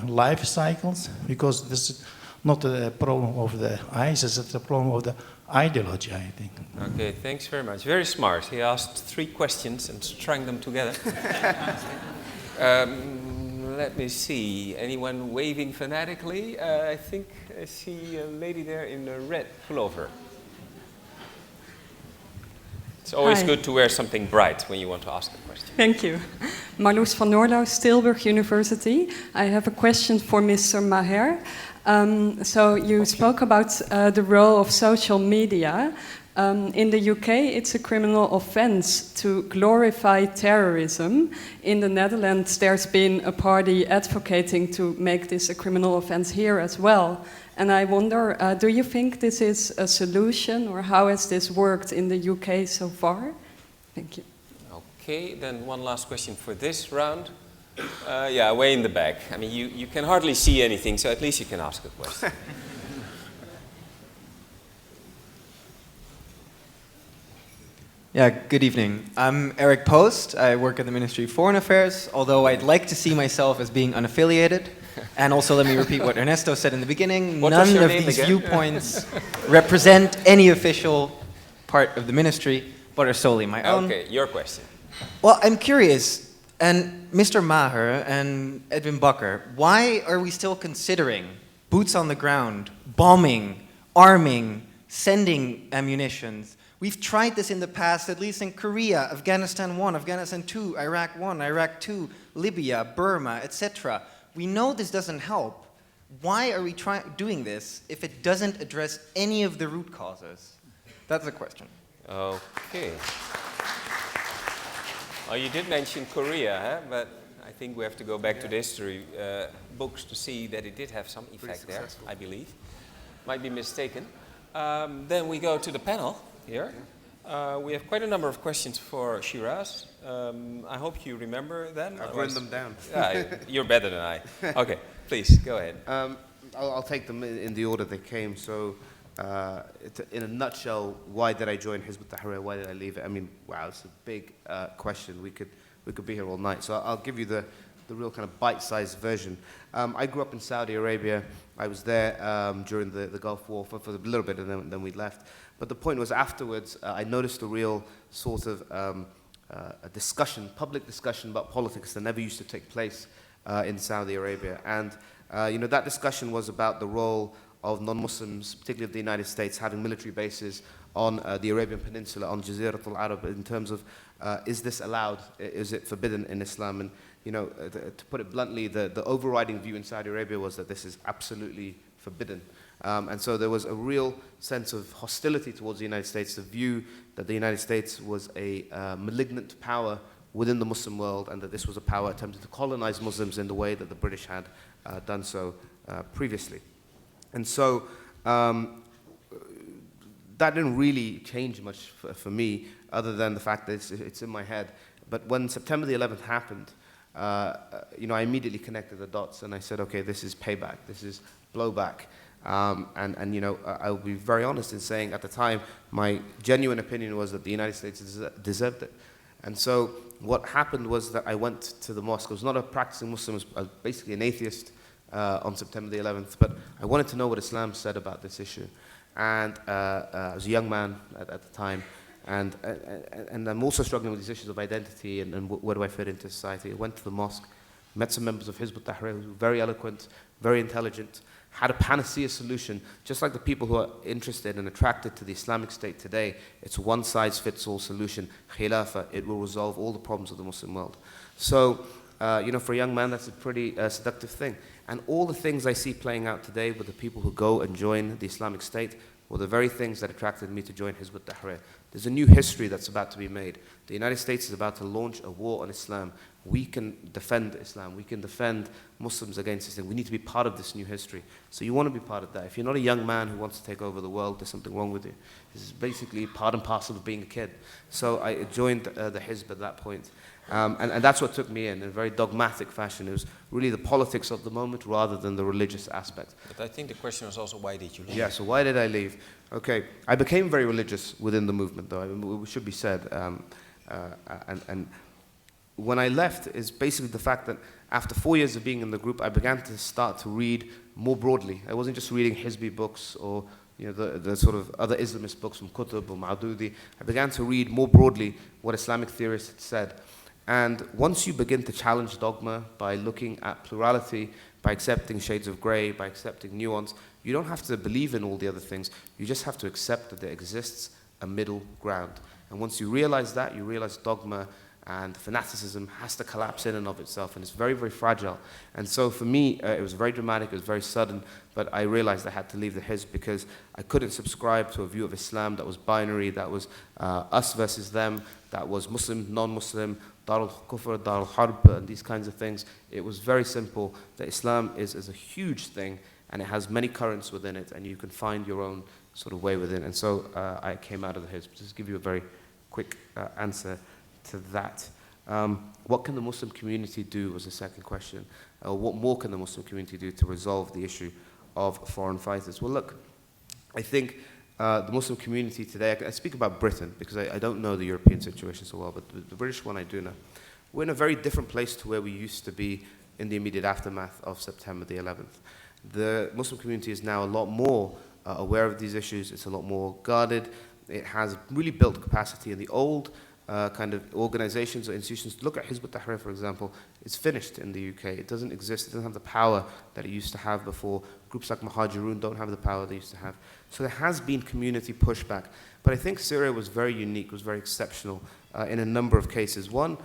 life cycles? Because this is not a problem of the ISIS, it's a problem of the ideology, I think. Okay, thanks very much. Very smart. He asked 3 questions and strung them together. Let me see. Anyone waving fanatically? I think I see a lady there in a red pullover. It's always good to wear something bright when you want to ask a question. Thank you. Marloes van Noordau, Tilburg University. I have a question for Mr. Maher. So you spoke about the role of social media. In the UK, it's a criminal offense to glorify terrorism. In the Netherlands, there's been a party advocating to make this a criminal offense here as well. And I wonder, do you think this is a solution, or how has this worked in the UK so far? Thank you. Okay, then one last question for this round. Yeah, way in the back. I mean, you can hardly see anything, so at least you can ask a question. Yeah, good evening. I'm Eric Post. I work at the Ministry of Foreign Affairs, although I'd like to see myself as being unaffiliated. And also, let me repeat what Ernesto said in the beginning. None of these viewpoints represent any official part of the ministry, but are solely my own. Okay, your question. Well, I'm curious, and Mr. Maher and Edwin Bakker, why are we still considering boots on the ground, bombing, arming, sending ammunitions? We've tried this in the past, at least in Korea, Afghanistan 1, Afghanistan 2, Iraq 1, Iraq 2, Libya, Burma, etc. We know this doesn't help. Why are we doing this if it doesn't address any of the root causes? That's the question. Okay. Well, you did mention Korea, huh? But I think we have to go back to the history books to see that it did have some effect there, I believe. Might be mistaken. Then we go to the panel here. We have quite a number of questions for Shiraz. I hope you remember them. I've written them down. You're better than I. Okay, please, go ahead. I'll take them in the order they came. So, in a nutshell, why did I join Hizb ut-Tahrir? Why did I leave it? I mean, wow, it's a big question. We could be here all night. So I'll give you the real kind of bite-sized version. I grew up in Saudi Arabia. I was there during the Gulf War for a little bit, and then we left. But the point was, afterwards, I noticed a real sort of a discussion, public discussion about politics that never used to take place in Saudi Arabia. And that discussion was about the role of non-Muslims, particularly of the United States, having military bases on the Arabian Peninsula, on Jazirat al-Arab, in terms of, is this allowed? Is it forbidden in Islam? And to put it bluntly, the overriding view in Saudi Arabia was that this is absolutely forbidden. And so there was a real sense of hostility towards the United States, the view that the United States was a malignant power within the Muslim world, and that this was a power attempting to colonize Muslims in the way that the British had done so previously. And so that didn't really change much for me, other than the fact that it's in my head. But when September the 11th happened, I immediately connected the dots, and I said, okay, this is payback, this is blowback. I'll be very honest in saying at the time, my genuine opinion was that the United States deserved it. And so what happened was that I went to the mosque. I was not a practicing Muslim, I was basically an atheist on September the 11th, but I wanted to know what Islam said about this issue. And I was a young man at the time, and I'm also struggling with these issues of identity and where do I fit into society. I went to the mosque, met some members of Hizb ut-Tahrir who were very eloquent, very intelligent, had a panacea solution, just like the people who are interested and attracted to the Islamic State today. It's a one-size-fits-all solution. Khilafah, it will resolve all the problems of the Muslim world. So, for a young man, that's a pretty seductive thing. And all the things I see playing out today with the people who go and join the Islamic State were the very things that attracted me to join Hizb ut-Tahrir. There's a new history that's about to be made. The United States is about to launch a war on Islam. We can defend Islam. We can defend Muslims against Islam. We need to be part of this new history. So you want to be part of that. If you're not a young man who wants to take over the world, there's something wrong with you. This is basically part and parcel of being a kid. So I joined the Hizb at that point. And that's what took me in a very dogmatic fashion. It was really the politics of the moment rather than the religious aspect. But I think the question was also, why did you leave? Yeah, so why did I leave? Okay, I became very religious within the movement, though. It should be said. And when I left is basically the fact that after 4 years of being in the group, I began to start to read more broadly. I wasn't just reading Hizbi books or the sort of other Islamist books from Qutb or Maududi. I began to read more broadly what Islamic theorists had said. And once you begin to challenge dogma by looking at plurality, by accepting shades of grey, by accepting nuance, you don't have to believe in all the other things. You just have to accept that there exists a middle ground. And once you realize that, you realize dogma and fanaticism has to collapse in and of itself, and it's very, very fragile. And so for me, it was very dramatic, it was very sudden, but I realized I had to leave the Hizb because I couldn't subscribe to a view of Islam that was binary, that was us versus them, that was Muslim, non-Muslim, Dar al-Kufr, Dar al-Harb, and these kinds of things. It was very simple that Islam is a huge thing, and it has many currents within it, and you can find your own sort of way within. And so I came out of the Hizb. Just to give you a very quick answer to that. What can the Muslim community do was the second question. What more can the Muslim community do to resolve the issue of foreign fighters? Well, look, I think the Muslim community today, I speak about Britain because I don't know the European situation so well, but the British one I do know. We're in a very different place to where we used to be in the immediate aftermath of September the 11th. The Muslim community is now a lot more aware of these issues. It's a lot more guarded. It has really built capacity in the old kind of organizations or institutions. Look at Hizb ut-Tahrir, for example. It's finished in the UK. It doesn't exist. It doesn't have the power that it used to have before. Groups like Muhajirun don't have the power they used to have. So there has been community pushback. But I think Syria was very unique, was very exceptional in a number of cases. One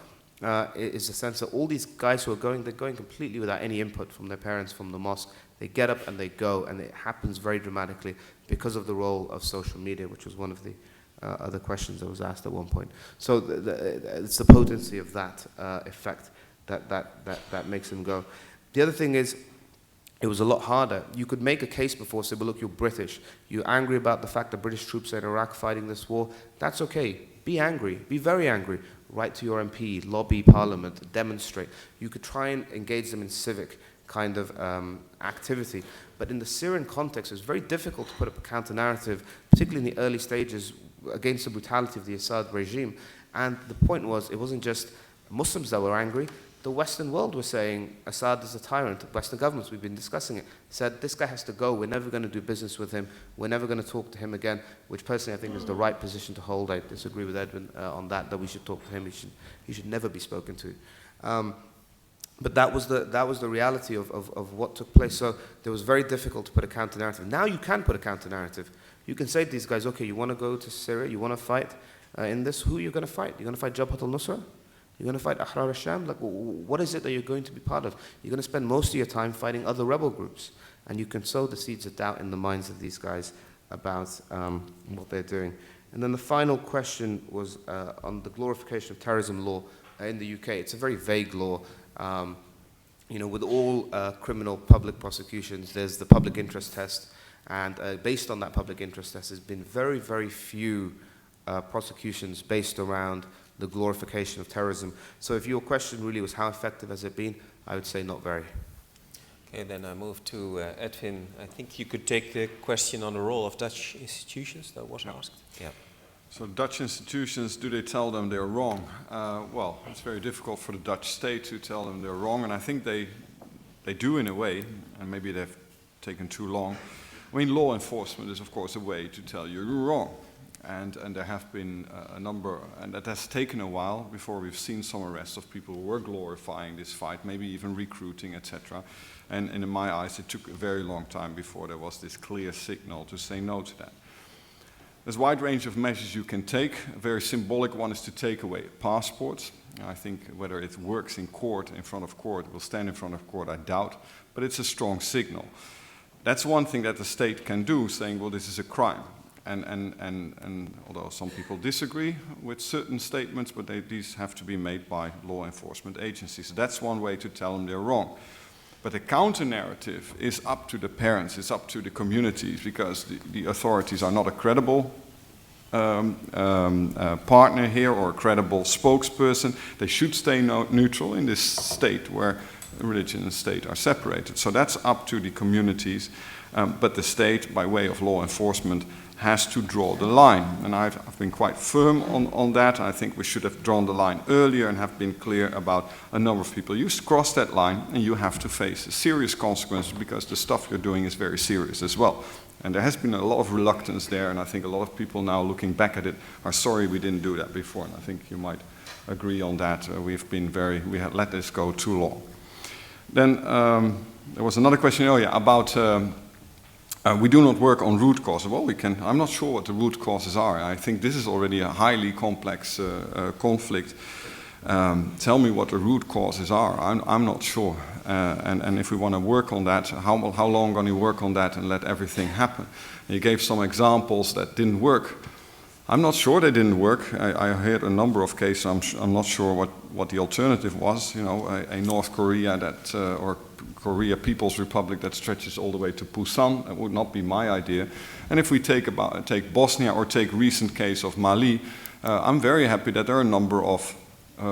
is the sense that all these guys who are going, they're going completely without any input from their parents, from the mosque. They get up and they go, and it happens very dramatically because of the role of social media, which was one of the other questions that was asked at one point. So it's the potency of that effect that makes them go. The other thing is, it was a lot harder. You could make a case before, say, well, look, you're British. You're angry about the fact that British troops are in Iraq fighting this war. That's okay. Be angry. Be very angry. Write to your MP, lobby Parliament, demonstrate. You could try and engage them in civic kind of activity. But in the Syrian context, it was very difficult to put up a counter-narrative, particularly in the early stages, against the brutality of the Assad regime. And the point was, it wasn't just Muslims that were angry. The Western world was saying, Assad is a tyrant. Western governments, we've been discussing it, said, this guy has to go. We're never going to do business with him. We're never going to talk to him again, which personally I think is the right position to hold. I disagree with Edwin on that we should talk to him. He should never be spoken to. But that was the reality of what took place. So it was very difficult to put a counter-narrative. Now you can put a counter-narrative. You can say to these guys, okay, you want to go to Syria, you want to fight in this, who are you going to fight? You're going to fight Jabhat al-Nusra? You're going to fight Ahrar al-Sham? Like, what is it that you're going to be part of? You're going to spend most of your time fighting other rebel groups. And you can sow the seeds of doubt in the minds of these guys about what they're doing. And then the final question was on the glorification of terrorism law in the UK. It's a very vague law. You know, with all criminal public prosecutions, there's the public interest test. And based on that public interest test, there's been very, very few prosecutions based around the glorification of terrorism. So if your question really was how effective has it been, I would say not very. Okay, then I move to Edwin. I think you could take the question on the role of Dutch institutions that was asked. Yeah. So Dutch institutions, do they tell them they're wrong? Well, it's very difficult for the Dutch state to tell them they're wrong, and I think they do in a way, and maybe they've taken too long. I mean, law enforcement is, of course, a way to tell you you're wrong. And there have been a number, and that has taken a while before we've seen some arrests of people who were glorifying this fight, maybe even recruiting, etc. And in my eyes, it took a very long time before there was this clear signal to say no to that. There's a wide range of measures you can take. A very symbolic one is to take away passports. I think whether it works in court, in front of court, will stand in front of court, I doubt, but it's a strong signal. That's one thing that the state can do, saying, well, this is a crime. And although some people disagree with certain statements, but these have to be made by law enforcement agencies. So that's one way to tell them they're wrong. But the counter-narrative is up to the parents, it's up to the communities, because the authorities are not a credible partner here or a credible spokesperson. They should stay neutral in this state where religion and state are separated. So that's up to the communities. But the state, by way of law enforcement, has to draw the line. And I've been quite firm on that. I think we should have drawn the line earlier and have been clear about a number of people. You cross that line and you have to face a serious consequence, because the stuff you're doing is very serious as well. And there has been a lot of reluctance there, and I think a lot of people now looking back at it are sorry we didn't do that before. And I think you might agree on that. We had let this go too long. Then there was another question earlier about we do not work on root causes. Well, I'm not sure what the root causes are. I think this is already a highly complex conflict. Tell me what the root causes are. I'm not sure. And if we want to work on that, how long can you work on that and let everything happen? And you gave some examples that didn't work. I'm not sure they didn't work. I heard a number of cases. I'm not sure what the alternative was. You know, a North Korea or Korea People's Republic that stretches all the way to Busan. That would not be my idea. And if we take Bosnia or take recent case of Mali, I'm very happy that there are a number of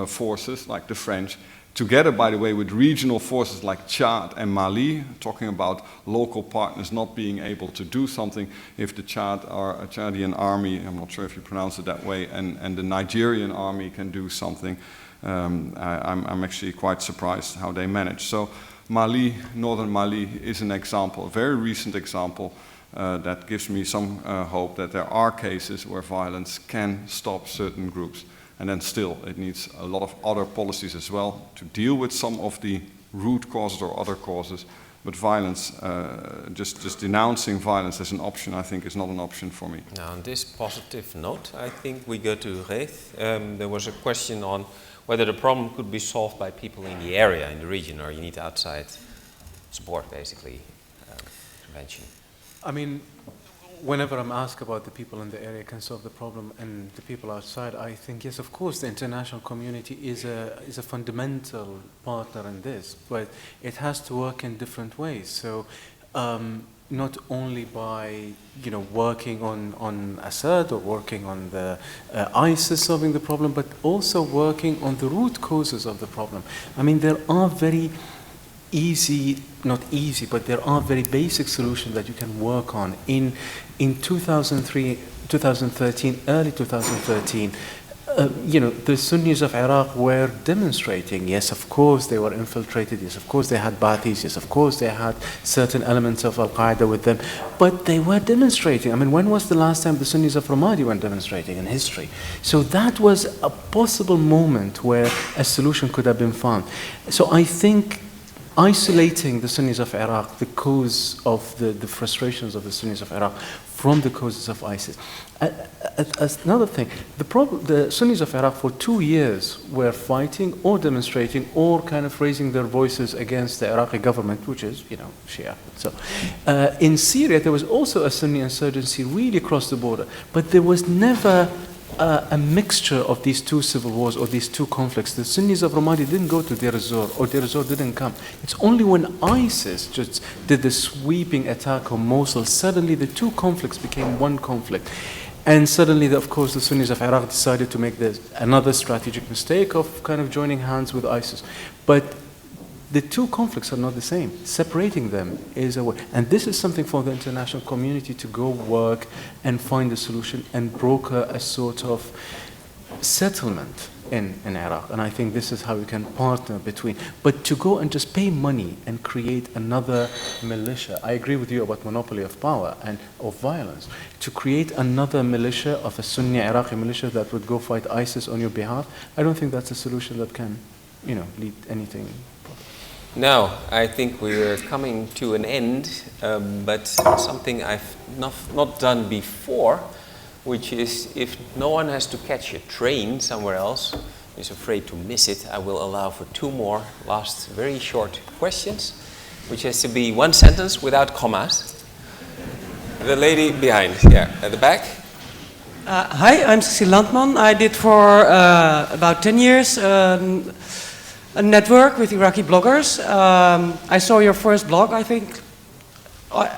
forces like the French, together, by the way, with regional forces like Chad and Mali, talking about local partners not being able to do something. If the Chadian army, I'm not sure if you pronounce it that way, and the Nigerian army can do something, I'm actually quite surprised how they manage. So Mali, northern Mali, is an example, a very recent example that gives me some hope that there are cases where violence can stop certain groups. And then still, it needs a lot of other policies as well to deal with some of the root causes or other causes. But violence, just denouncing violence as an option, I think is not an option for me. Now, on this positive note, I think we go to Ghaith. There was a question on whether the problem could be solved by people in the area, in the region, or you need outside support, basically, intervention. I mean, whenever I'm asked about the people in the area can solve the problem and the people outside, I think, yes, of course, the international community is a fundamental partner in this, but it has to work in different ways. So not only by, working on Assad or working on the ISIS solving the problem, but also working on the root causes of the problem. I mean, there are very not easy, but there are very basic solutions that you can work on. In 2013, early 2013, the Sunnis of Iraq were demonstrating. Yes, of course, they were infiltrated. Yes, of course, they had Ba'athis. Yes, of course, they had certain elements of Al-Qaeda with them. But they were demonstrating. I mean, when was the last time the Sunnis of Ramadi were demonstrating in history? So that was a possible moment where a solution could have been found. So I think isolating the Sunnis of Iraq, the cause of the frustrations of the Sunnis of Iraq, from the causes of ISIS. Another thing, the Sunnis of Iraq for 2 years were fighting or demonstrating or kind of raising their voices against the Iraqi government, which is, Shia. So, in Syria, there was also a Sunni insurgency really across the border, but there was never a mixture of these two civil wars or these two conflicts. The Sunnis of Ramadi didn't go to Deir ez-Zor, or Deir ez-Zor didn't come. It's only when ISIS just did the sweeping attack on Mosul, suddenly the two conflicts became one conflict. And suddenly, of course, the Sunnis of Iraq decided to make another strategic mistake of kind of joining hands with ISIS. But the two conflicts are not the same. Separating them is a way. And this is something for the international community to go work and find a solution and broker a sort of settlement in Iraq. And I think this is how we can partner between. But to go and just pay money and create another militia, I agree with you about monopoly of power and of violence. To create another militia of a Sunni Iraqi militia that would go fight ISIS on your behalf, I don't think that's a solution that can, lead anything. Now, I think we're coming to an end, but something I've not done before, which is if no one has to catch a train somewhere else, is afraid to miss it, I will allow for 2 more last very short questions, which has to be 1 sentence without commas. The lady behind, at the back. Hi, I'm Cecile Landman. I did for about 10 years a network with Iraqi bloggers. I saw your first blog, I think,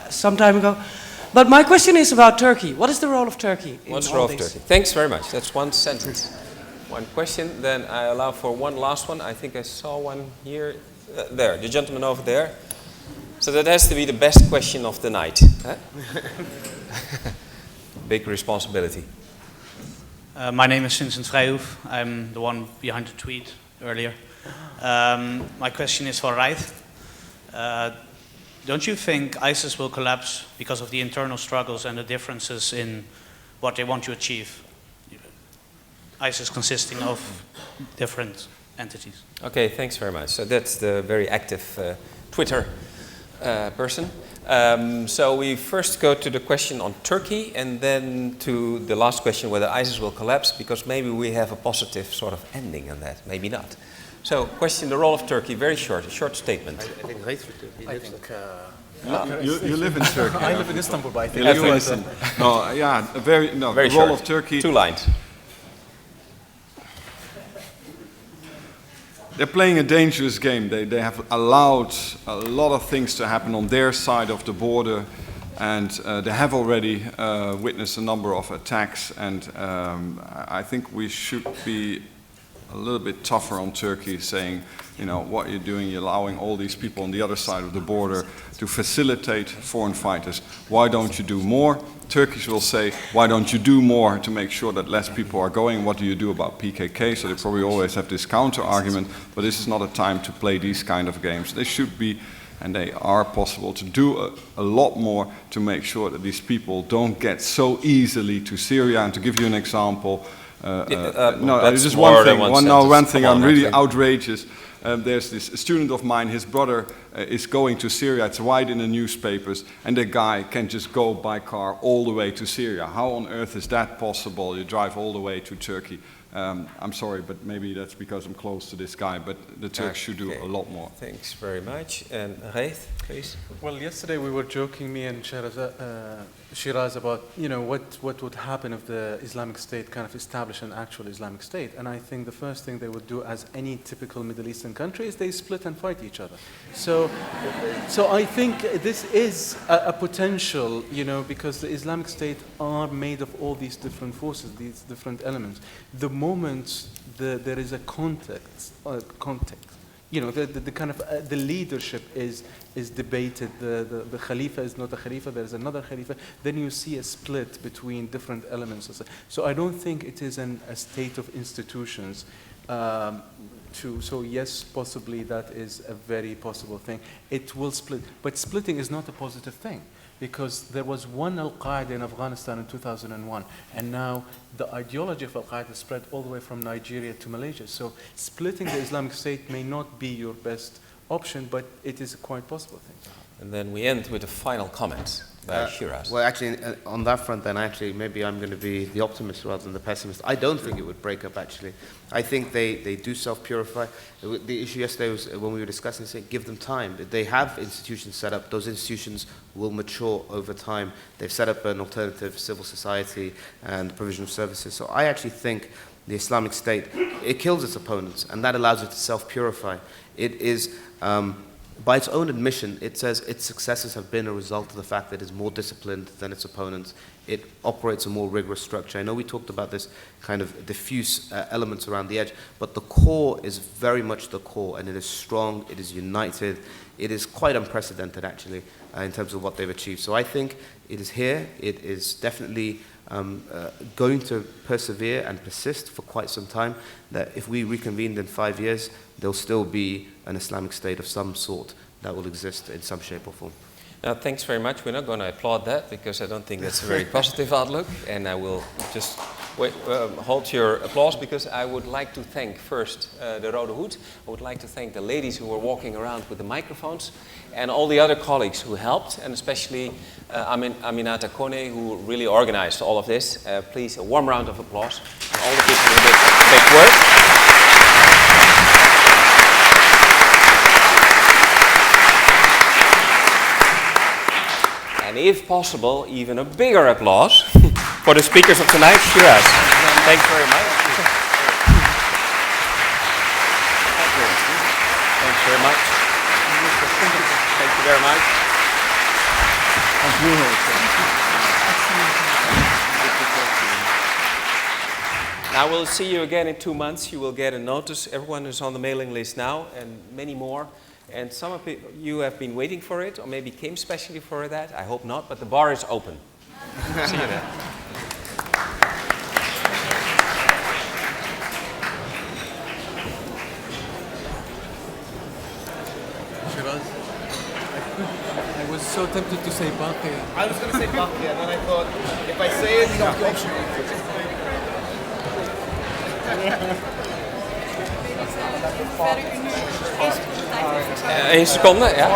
some time ago. But my question is about Turkey. What is the role of Turkey in What's the all role of this? Turkey? Thanks very much. That's 1 sentence. 1 question. Then I allow for 1 last one. I think I saw one here. There, the gentleman over there. So that has to be the best question of the night. Huh? Big responsibility. My name is Vincent Vrijhoef. I'm the one behind the tweet earlier. My question is for Ghaith. Don't you think ISIS will collapse because of the internal struggles and the differences in what they want to achieve? ISIS consisting of different entities. Okay, thanks very much. So that's the very active Twitter person. So we first go to the question on Turkey and then to the last question whether ISIS will collapse, because maybe we have a positive sort of ending on that, maybe not. So question the role of Turkey, very short, a short statement. I think Ghaith would do. You live in Turkey. I live in Istanbul, but I think very very the role short. of Turkey. 2 lines. They're playing a dangerous game. They have allowed a lot of things to happen on their side of the border, and they have already witnessed a number of attacks. And I think we should be a little bit tougher on Turkey, saying, you know, what you're doing, you're allowing all these people on the other side of the border to facilitate foreign fighters. Why don't you do more? Turkish will say, why don't you do more to make sure that less people are going? What do you do about PKK? So they probably always have this counter argument, but this is not a time to play these kind of games. They should be, and they are possible to do a lot more to make sure that these people don't get so easily to Syria. And to give you an example, just one thing. One thing I'm really outrageous. There's this student of mine, his brother is going to Syria, it's right in the newspapers, and the guy can just go by car all the way to Syria. How on earth is that possible? You drive all the way to Turkey. I'm sorry, but maybe that's because I'm close to this guy, but the Turks should do a lot more. Thanks very much. And Ghaith, please. Well, yesterday we were joking, me and Shiraz, about, you know, what would happen if the Islamic State kind of established an actual Islamic State. And I think the first thing they would do, as any typical Middle Eastern country, is they split and fight each other. So I think this is a potential, you know, because the Islamic State are made of all these different forces, these different elements. The moment there is a context, you know, the kind of the leadership is debated. The Khalifa is not a Khalifa. There is another Khalifa. Then you see a split between different elements. So I don't think it is a state of institutions. So yes, possibly that is a very possible thing. It will split, but splitting is not a positive thing, because there was one Al-Qaeda in Afghanistan in 2001, and now the ideology of Al-Qaeda spread all the way from Nigeria to Malaysia. So splitting the Islamic State may not be your best option, but it is a quite possible thing. And then we end with a final comment by Shiraz. Well, actually, on that front, then actually, maybe I'm going to be the optimist rather than the pessimist. I don't think it would break up, actually. I think they do self-purify. The issue yesterday was when we were discussing, saying, give them time. They have institutions set up. Those institutions will mature over time. They've set up an alternative civil society and provision of services. So I actually think the Islamic State, it kills its opponents, and that allows it to self-purify. It is... by its own admission, it says its successes have been a result of the fact that it's more disciplined than its opponents. It operates a more rigorous structure. I know we talked about this kind of diffuse elements around the edge, but the core is very much the core, and it is strong, it is united, it is quite unprecedented, actually, in terms of what they've achieved. So I think it is here, it is definitely going to persevere and persist for quite some time, that if we reconvened in 5 years, there'll still be an Islamic State of some sort that will exist in some shape or form. Now, thanks very much. We're not going to applaud that, because I don't think that's a very positive outlook, and I will just hold your applause, because I would like to thank first the Rode Hoed. I would like to thank the ladies who were walking around with the microphones, and all the other colleagues who helped, and especially Aminata Kone, who really organized all of this. Please, a warm round of applause for all the people who did the big work. And if possible, even a bigger applause for the speakers of tonight, Shiraz. Thanks very much. Thanks very much. Thank you very much. Now we'll see you again in 2 months. You will get a notice. Everyone is on the mailing list now, and many more. And some of you have been waiting for it, or maybe came specially for that. I hope not, but the bar is open. See you there. Shiraz, I was so tempted to say Baqi. I was going to say Baqi, and then I thought, if I say it, you have the option. 1 seconde, ja.